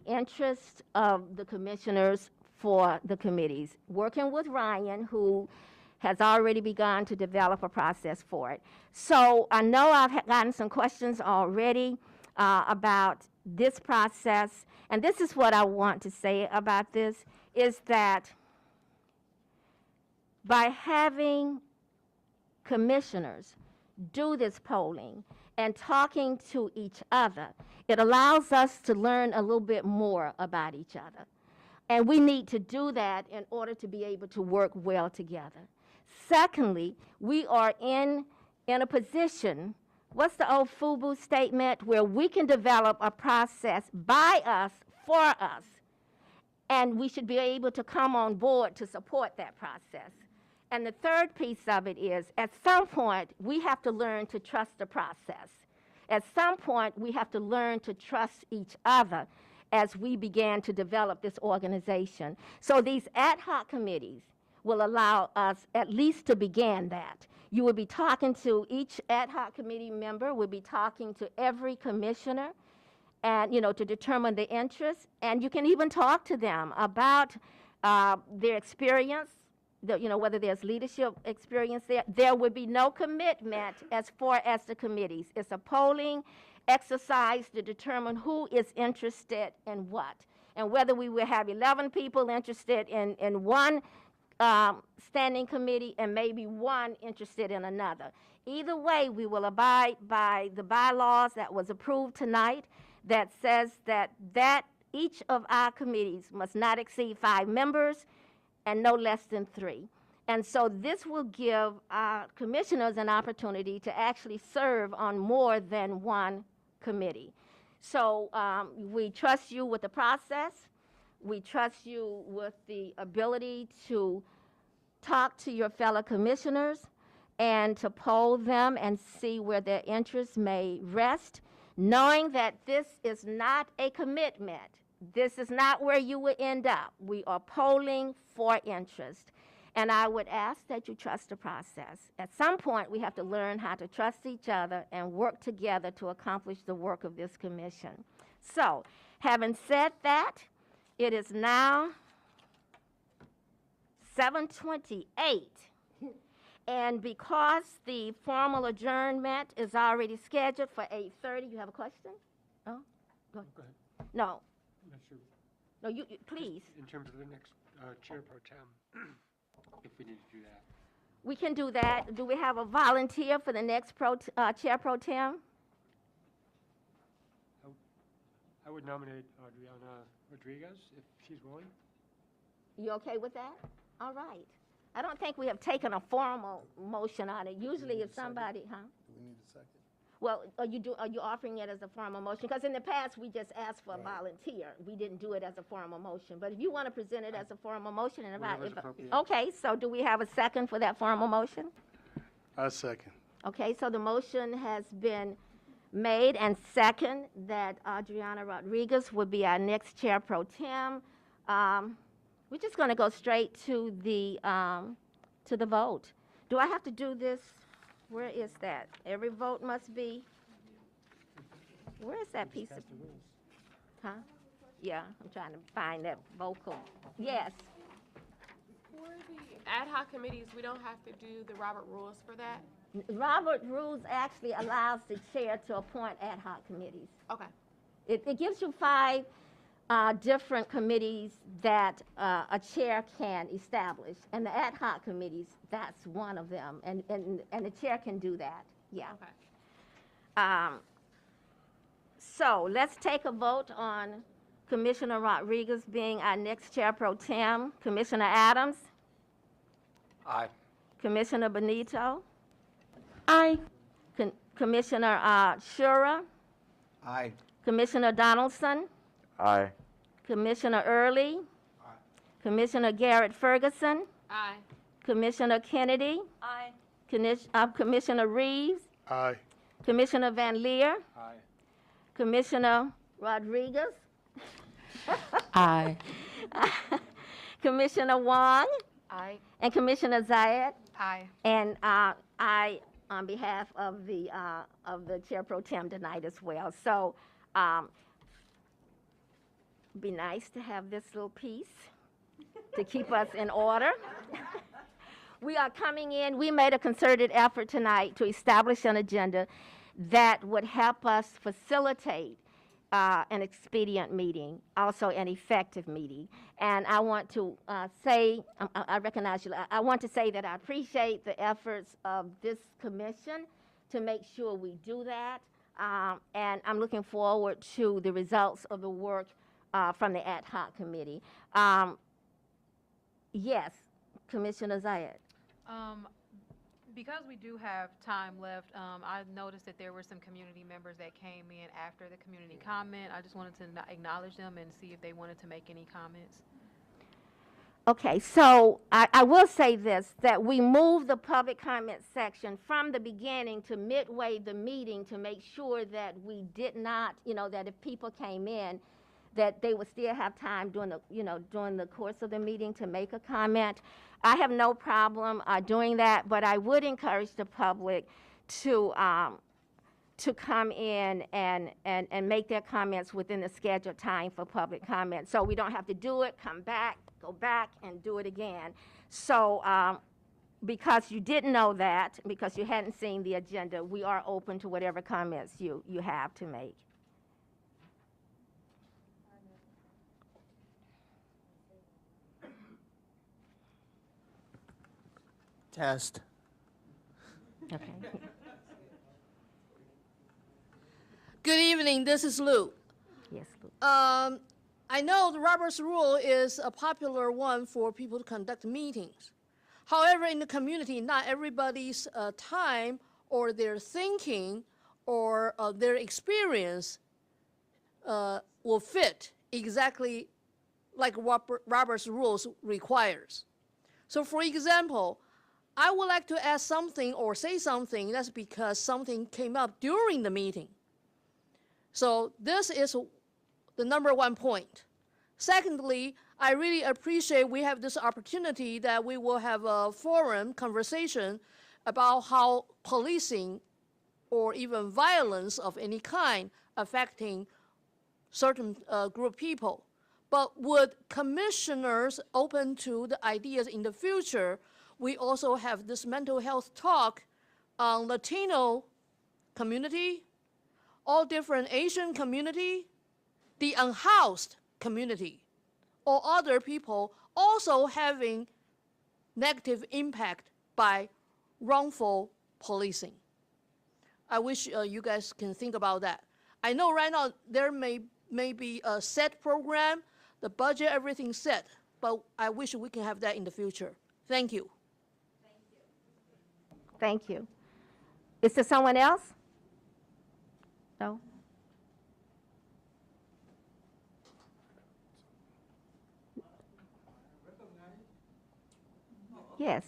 interest of the commissioners for the committees, working with Ryan, who has already begun to develop a process for it. So I know I've gotten some questions already about this process, and this is what I want to say about this, is that by having commissioners do this polling and talking to each other, it allows us to learn a little bit more about each other. And we need to do that in order to be able to work well together. Secondly, we are in a position, what's the old FUBU statement, where we can develop a process by us, for us, and we should be able to come on board to support that process. And the third piece of it is, at some point, we have to learn to trust the process. At some point, we have to learn to trust each other as we began to develop this organization. So these ad hoc committees will allow us at least to begin that. You will be talking to each ad hoc committee member, will be talking to every commissioner, and to determine the interest. And you can even talk to them about their experience, whether there's leadership experience there. There would be no commitment as far as the committees. It's a polling exercise to determine who is interested in what. And whether we will have 11 people interested in one standing committee and maybe 1 interested in another. Either way, we will abide by the bylaws that was approved tonight that says that each of our committees must not exceed 5 members and no less than 3. And so this will give our commissioners an opportunity to actually serve on more than 1 committee. So we trust you with the process. We trust you with the ability to talk to your fellow commissioners and to poll them and see where their interests may rest, knowing that this is not a commitment. This is not where you will end up. We are polling for interest. And I would ask that you trust the process. At some point, we have to learn how to trust each other and work together to accomplish the work of this commission. So, having said that, it is now 7:28. And because the formal adjournment is already scheduled for 8:30, you have a question? Oh, go ahead. Go ahead. No. I'm not sure. No, you please. In terms of the next chair pro tem, if we need to do that. We can do that. Do we have a volunteer for the next chair pro tem? I would nominate Adriana Rodriguez if she's willing. You okay with that? All right. I don't think we have taken a formal motion on it. Usually if somebody, huh? Do we need a second? Well, are you offering it as a formal motion? Because in the past, we just asked for a volunteer. We didn't do it as a formal motion. But if you want to present it as a formal motion, and Whatever's appropriate. okay, so do we have a second for that formal motion? I second. Okay, so the motion has been made and second that Adriana Rodriguez would be our next chair pro tem. We're just going to go straight to the vote. Do I have to do this? Where is that? Every vote must be. Where is that piece of? Huh? Yeah, I'm trying to find that vocal. Yes. For the ad hoc committees, we don't have to do the Robert rules for that? Robert Rules actually allows the chair to appoint ad hoc committees. Okay. It gives you 5 different committees that a chair can establish, and the ad hoc committees, that's one of them, and the chair can do that, yeah. Okay. So let's take a vote on Commissioner Rodriguez being our next chair pro tem. Commissioner Adams? Aye. Commissioner Benito? Aye. Commissioner Shura? Aye. Commissioner Donaldson? Aye. Commissioner Early? Aye. Commissioner Garrett Ferguson? Aye. Commissioner Kennedy? Aye. Commissioner Reeves? Aye. Commissioner Van Leer? Aye. Commissioner Rodriguez? Aye. Commissioner Wong? Aye. And Commissioner Zayed? Aye. And I, on behalf of the Chair Pro Tem tonight as well. So, be nice to have this little piece to keep us in order. We are coming in, we made a concerted effort tonight to establish an agenda that would help us facilitate an expedient meeting, also an effective meeting. And I want to say, I recognize you, I want to say that I appreciate the efforts of this commission to make sure we do that. And I'm looking forward to the results of the work from the ad hoc committee. Yes, Commissioner Zayed. Because we do have time left, I noticed that there were some community members that came in after the community comment. I just wanted to acknowledge them and see if they wanted to make any comments. Okay, so I will say this, that we moved the public comment section from the beginning to midway the meeting to make sure that we did not, that if people came in, that they would still have time during the, during the course of the meeting to make a comment. I have no problem doing that, but I would encourage the public to come in and make their comments within the scheduled time for public comment. So we don't have to do it, come back, go back, and do it again. So because you didn't know that, because you hadn't seen the agenda, we are open to whatever comments you have to make. Test. Okay. Good evening, this is Lou. Yes, Lou. I know the Robert's Rule is a popular one for people to conduct meetings. However, in the community, not everybody's time or their thinking or their experience will fit exactly like Robert's Rules requires. So for example, I would like to ask something or say something that's because something came up during the meeting. So this is the number one point. Secondly, I really appreciate we have this opportunity that we will have a forum conversation about how policing or even violence of any kind affecting certain group of people. But would commissioners open to the ideas in the future? We also have this mental health talk on Latino community, all different Asian community, the unhoused community, or other people also having negative impact by wrongful policing. I wish you guys can think about that. I know right now there may be a set program, the budget, everything set, but I wish we can have that in the future. Thank you. Thank you. Is there someone else? No? Yes.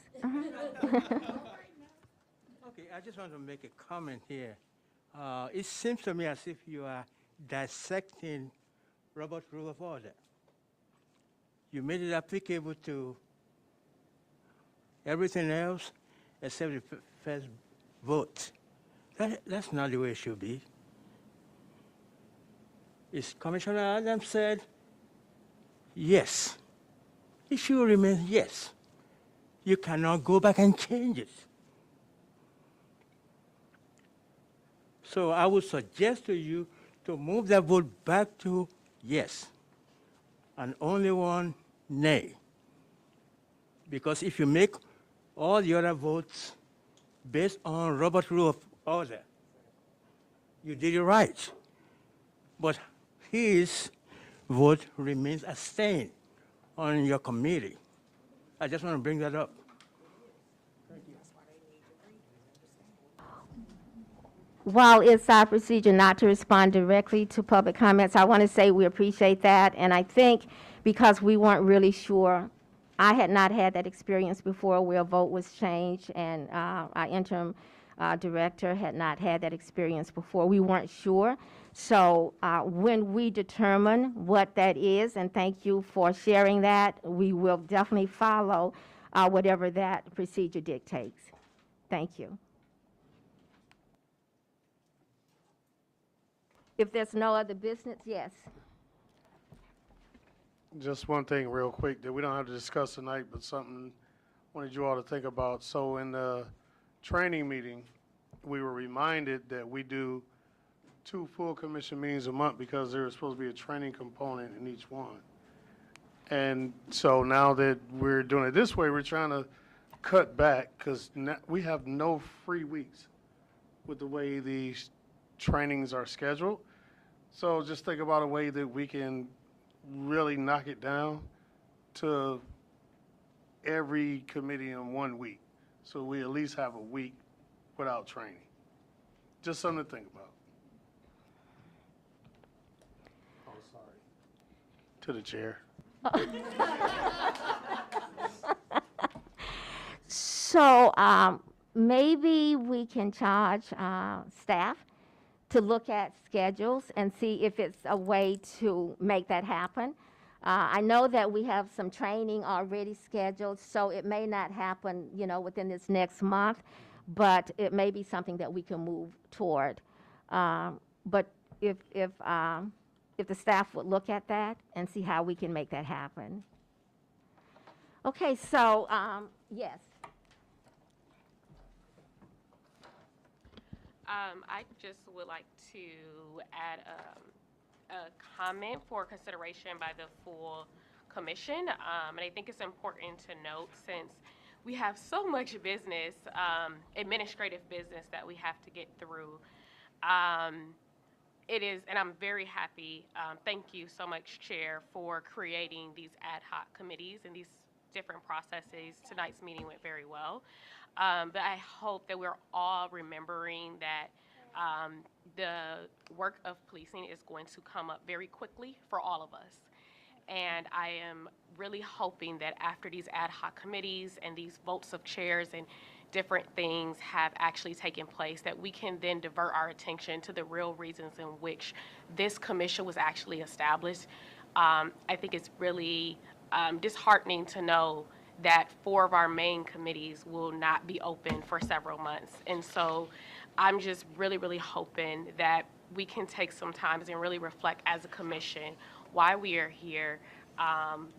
Okay, I just want to make a comment here. It seems to me as if you are dissecting Robert's Rule of Order. You made it applicable to everything else except the first vote. That's not the way it should be. As Commissioner Adams said, yes. It should remain yes. You cannot go back and change it. So I would suggest to you to move that vote back to yes, and only one nay. Because if you make all the other votes based on Robert's Rule of Order, you did it right. But his vote remains abstain on your committee. I just want to bring that up. While it's our procedure not to respond directly to public comments, I want to say we appreciate that. And I think because we weren't really sure, I had not had that experience before where a vote was changed, and our interim director had not had that experience before. We weren't sure. So when we determine what that is, and thank you for sharing that, we will definitely follow whatever that procedure dictates. Thank you. If there's no other business, yes. Just one thing real quick that we don't have to discuss tonight, but something I wanted you all to think about. So in the training meeting, we were reminded that we do 2 full commission meetings a month because there is supposed to be a training component in each one. And so now that we're doing it this way, we're trying to cut back because we have no free weeks with the way these trainings are scheduled. So just think about a way that we can really knock it down to every committee in 1 week. So we at least have a week without training. Just something to think about. Oh, sorry. To the chair. So maybe we can charge staff to look at schedules and see if it's a way to make that happen. I know that we have some training already scheduled, so it may not happen, you know, within this next month, but it may be something that we can move toward. But if the staff would look at that and see how we can make that happen. Okay, so yes. I just would like to add a comment for consideration by the full commission. And I think it's important to note, since we have so much business, administrative business that we have to get through. It is, and I'm very happy, thank you so much, Chair, for creating these ad hoc committees and these different processes. Tonight's meeting went very well. But I hope that we're all remembering that the work of policing is going to come up very quickly for all of us. And I am really hoping that after these ad hoc committees and these votes of chairs and different things have actually taken place, that we can then divert our attention to the real reasons in which this commission was actually established. I think it's really disheartening to know that 4 of our main committees will not be open for several months. And so I'm just really, really hoping that we can take some time and really reflect as a commission why we are here,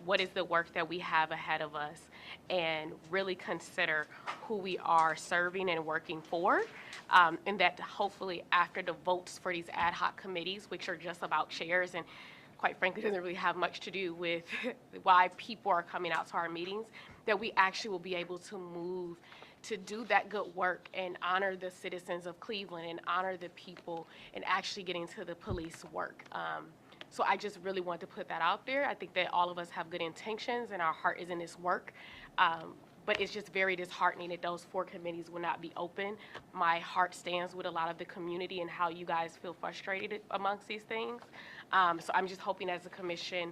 what is the work that we have ahead of us, and really consider who we are serving and working for, and that hopefully after the votes for these ad hoc committees, which are just about chairs and quite frankly doesn't really have much to do with why people are coming out to our meetings, that we actually will be able to move to do that good work and honor the citizens of Cleveland and honor the people and actually getting to the police work. So I just really want to put that out there. I think that all of us have good intentions and our heart is in this work. But but it's just very disheartening that those 4 committees will not be open. My heart stands with a lot of the community and how you guys feel frustrated amongst these things. So I'm just hoping as a commission,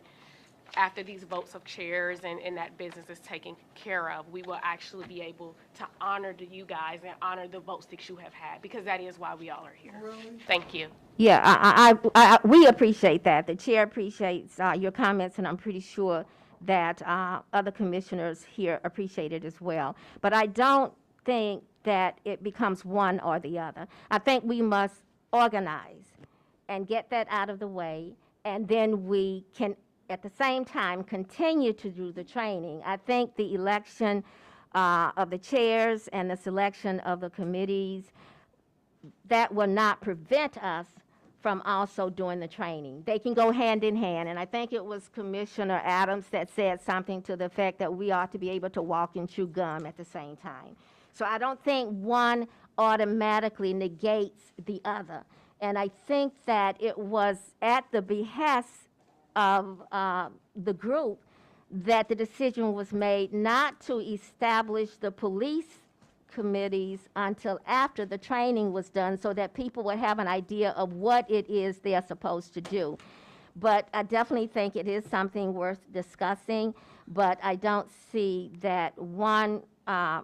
after these votes of chairs and that business is taken care of, we will actually be able to honor you guys and honor the votes that you have had, because that is why we all are here. Thank you. Yeah, we appreciate that. The chair appreciates your comments, and I'm pretty sure that other commissioners here appreciate it as well. But I don't think that it becomes one or the other. I think we must organize and get that out of the way, and then we can, at the same time, continue to do the training. I think the election of the chairs and the selection of the committees, that will not prevent us from also doing the training. They can go hand in hand, and I think it was Commissioner Adams that said something to the effect that we ought to be able to walk and chew gum at the same time. So I don't think one automatically negates the other. And I think that it was at the behest of the group that the decision was made not to establish the police committees until after the training was done, so that people would have an idea of what it is they're supposed to do. But I definitely think it is something worth discussing, but I don't see that one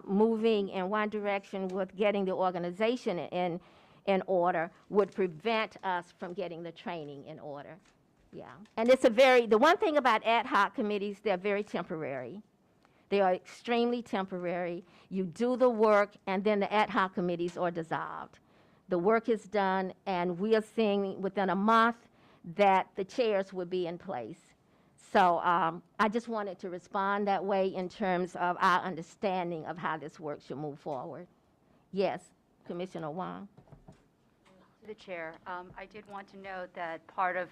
moving in one direction with getting the organization in order would prevent us from getting the training in order. Yeah, and it's the one thing about ad hoc committees, they're very temporary. They are extremely temporary. You do the work, and then the ad hoc committees are dissolved. The work is done, and we are seeing within a month that the chairs will be in place. So I just wanted to respond that way in terms of our understanding of how this work should move forward. Yes, Commissioner Wong. To the chair, I did want to note that part of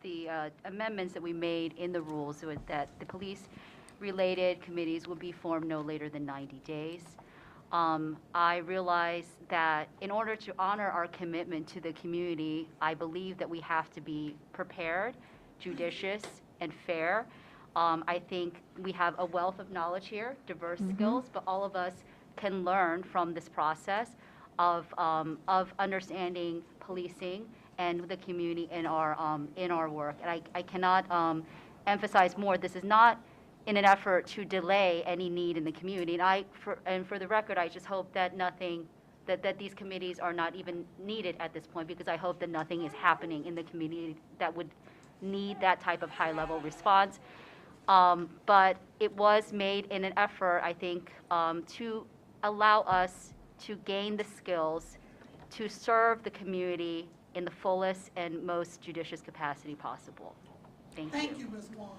the amendments that we made in the rules was that the police-related committees will be formed no later than 90 days. I realize that in order to honor our commitment to the community, I believe that we have to be prepared, judicious, and fair. I think we have a wealth of knowledge here, diverse skills, but all of us can learn from this process of understanding policing and the community in our work. And I cannot emphasize more, this is not in an effort to delay any need in the community. And for the record, I just hope that that these committees are not even needed at this point, because I hope that nothing is happening in the community that would need that type of high-level response. But it was made in an effort, I think, to allow us to gain the skills to serve the community in the fullest and most judicious capacity possible. Thank you. Thank you, Ms. Wong.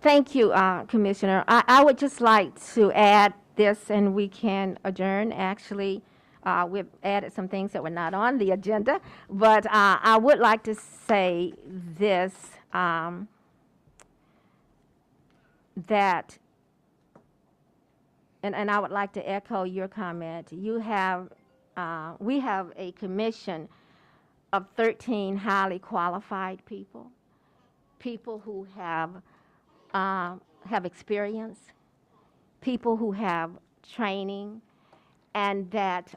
Thank you, Commissioner. I would just like to add this, and we can adjourn, actually. We've added some things that were not on the agenda, but I would like to say this, that, and I would like to echo your comment. We have a commission of 13 highly qualified people who have experience, people who have training, and that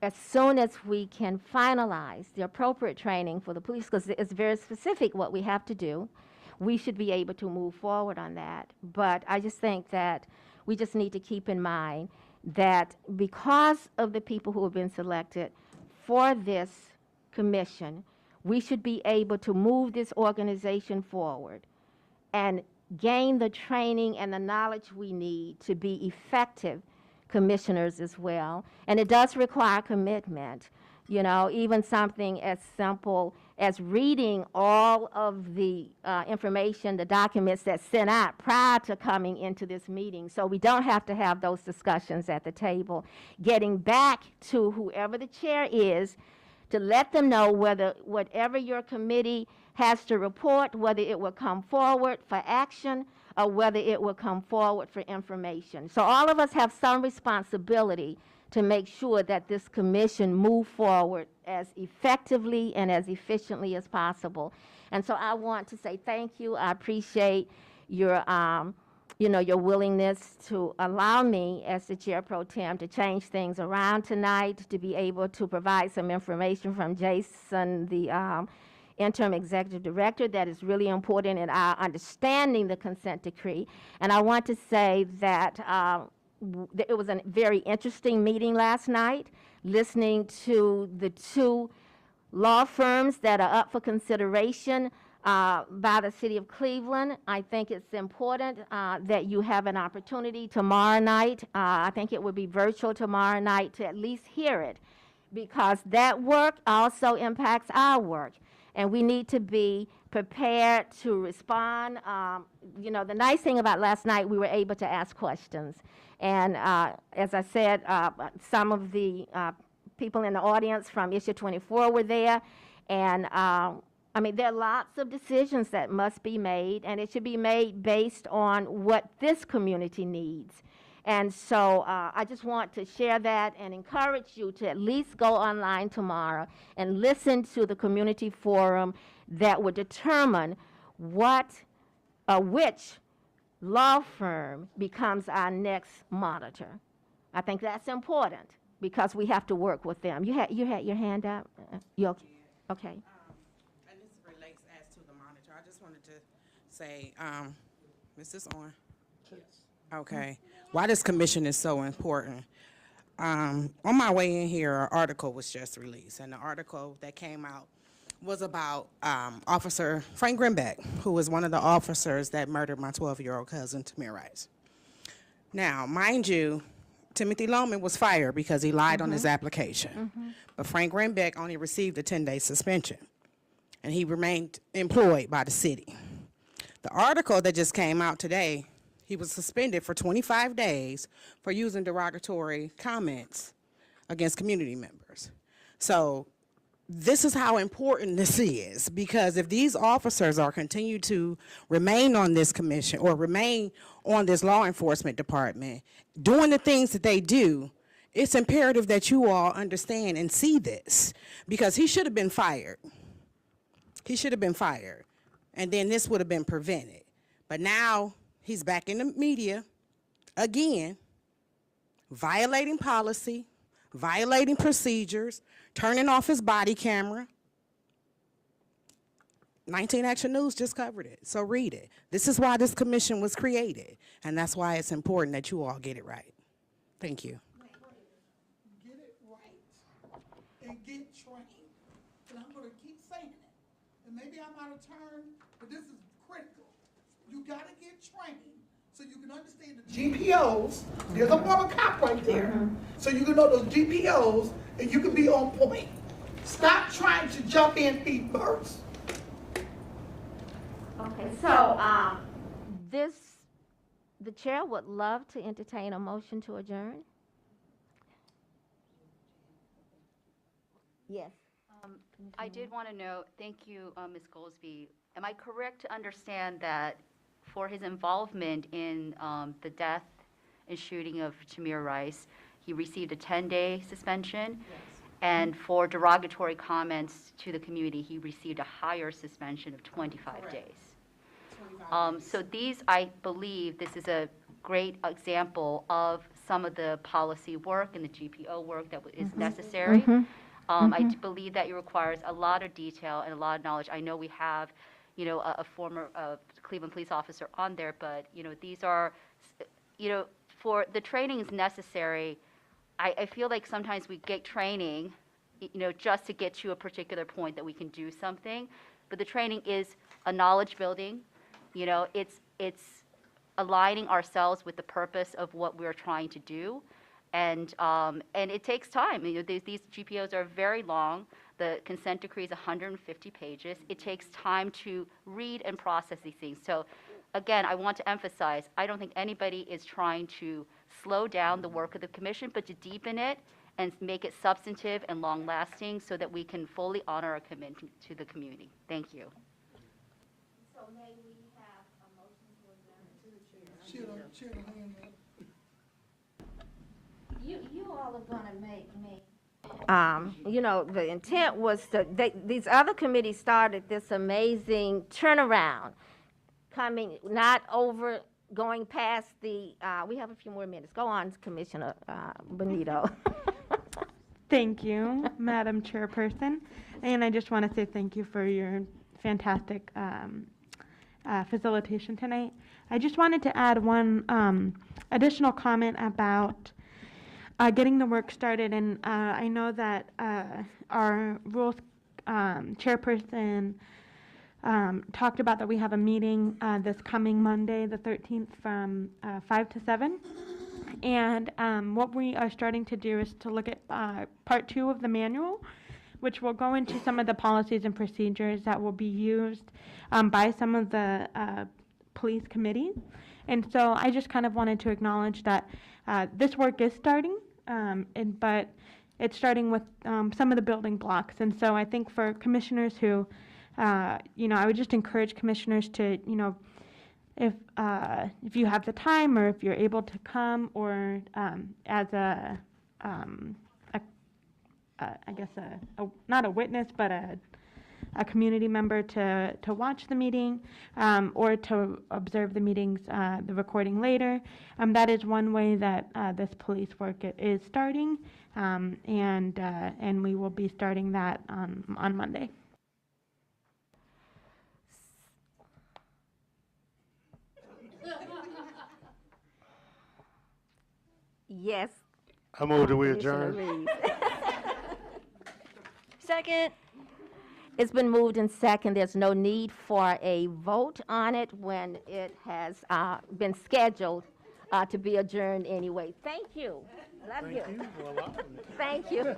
as soon as we can finalize the appropriate training for the police, because it's very specific what we have to do, we should be able to move forward on that. But I just think that we just need to keep in mind that because of the people who have been selected for this commission, we should be able to move this organization forward and gain the training and the knowledge we need to be effective commissioners as well. And it does require commitment. You know, even something as simple as reading all of the information, the documents that's sent out prior to coming into this meeting, so we don't have to have those discussions at the table. Getting back to whoever the chair is to let them know whether whatever your committee has to report, whether it will come forward for action or whether it will come forward for information. So all of us have some responsibility to make sure that this commission move forward as effectively and as efficiently as possible. And so I want to say thank you. I appreciate your you know, your willingness to allow me as the chair pro tem to change things around tonight, to be able to provide some information from Jason, the interim executive director, that is really important in our understanding the consent decree. And I want to say that it was a very interesting meeting last night, listening to the two law firms that are up for consideration by the city of Cleveland. I think it's important that you have an opportunity tomorrow night. I think it would be virtual tomorrow night to at least hear it, because that work also impacts our work, and we need to be prepared to respond. You know, the nice thing about last night, we were able to ask questions. And as I said, some of the people in the audience from Issue 24 were there. And I mean, there are lots of decisions that must be made, and it should be made based on what this community needs. And so I just want to share that and encourage you to at least go online tomorrow and listen to the community forum that would determine which law firm becomes our next monitor. I think that's important because we have to work with them. You had your hand up? You okay? Okay. And this relates as to the monitor. I just wanted to say, is this on? Yes. Okay. Why this commission is so important. On my way in here, an article was just released, and the article that came out was about Officer Frank Grimbeck, who was one of the officers that murdered my 12-year-old cousin, Tamir Rice. Now, mind you, Timothy Loman was fired because he lied on his application. But Frank Grimbeck only received a 10-day suspension, and he remained employed by the city. The article that just came out today, he was suspended for 25 days for using derogatory comments against community members. So this is how important this is, because if these officers are continue to remain on this commission or remain on this law enforcement department, doing the things that they do, it's imperative that you all understand and see this, because he should have been fired. He should have been fired, and then this would have been prevented. But now he's back in the media again, violating policy, violating procedures, turning off his body camera. 19 Action News just covered it, so read it. This is why this commission was created, and that's why it's important that you all get it right. Thank you. Get it right and get trained. And I'm gonna keep saying it. And maybe I'm out of turn, but this is critical. You gotta get trained so you can understand the GPOs. There's a former cop right there. So you can know those GPOs and you can be on point. Stop trying to jump in feet first. Okay, so the chair would love to entertain a motion to adjourn. Yes. I did want to know, thank you, Ms. Goldsby. Am I correct to understand that for his involvement in the death and shooting of Tamir Rice, he received a 10-day suspension? Yes. And for derogatory comments to the community, he received a higher suspension of 25 days. So these, I believe, this is a great example of some of the policy work and the GPO work that is necessary. I do believe that it requires a lot of detail and a lot of knowledge. I know we have, you know, a former Cleveland police officer on there, but, you know, these are, you know, for the training is necessary. I feel like sometimes we get training, you know, just to get to a particular point that we can do something, but the training is a knowledge building. You know, it's aligning ourselves with the purpose of what we're trying to do, and it takes time. You know, these GPOs are very long. The consent decree is 150 pages. It takes time to read and process these things. So, again, I want to emphasize, I don't think anybody is trying to slow down the work of the commission, but to deepen it and make it substantive and long-lasting so that we can fully honor our commitment to the community. Thank you. So may we have a motion to adjourn? Cheer the hand up. You all are gonna make me. You know, the intent was these other committees started this amazing turnaround, coming not over going past the, we have a few more minutes. Go on, Commissioner Benito. Thank you, Madam Chairperson. And I just want to say thank you for your fantastic facilitation tonight. I just wanted to add one additional comment about getting the work started. And I know that our rules chairperson talked about that we have a meeting this coming Monday, the 13th, from 5 to 7. And what we are starting to do is to look at part 2 of the manual, which will go into some of the policies and procedures that will be used by some of the police committees. And so I just kind of wanted to acknowledge that this work is starting, but it's starting with some of the building blocks. And so I think for commissioners who, I would just encourage commissioners to, if you have the time or if you're able to come, or as not a witness, but a community member to watch the meeting or to observe the meetings, the recording later. That is one way that this police work is starting, and we will be starting that on Monday. Yes. I move that we Commissioner adjourn. Reeves. Second. It's been moved and second. There's no need for a vote on it when it has been scheduled to be adjourned anyway. Thank you. Love you. Thank you for allowing me. Thank you.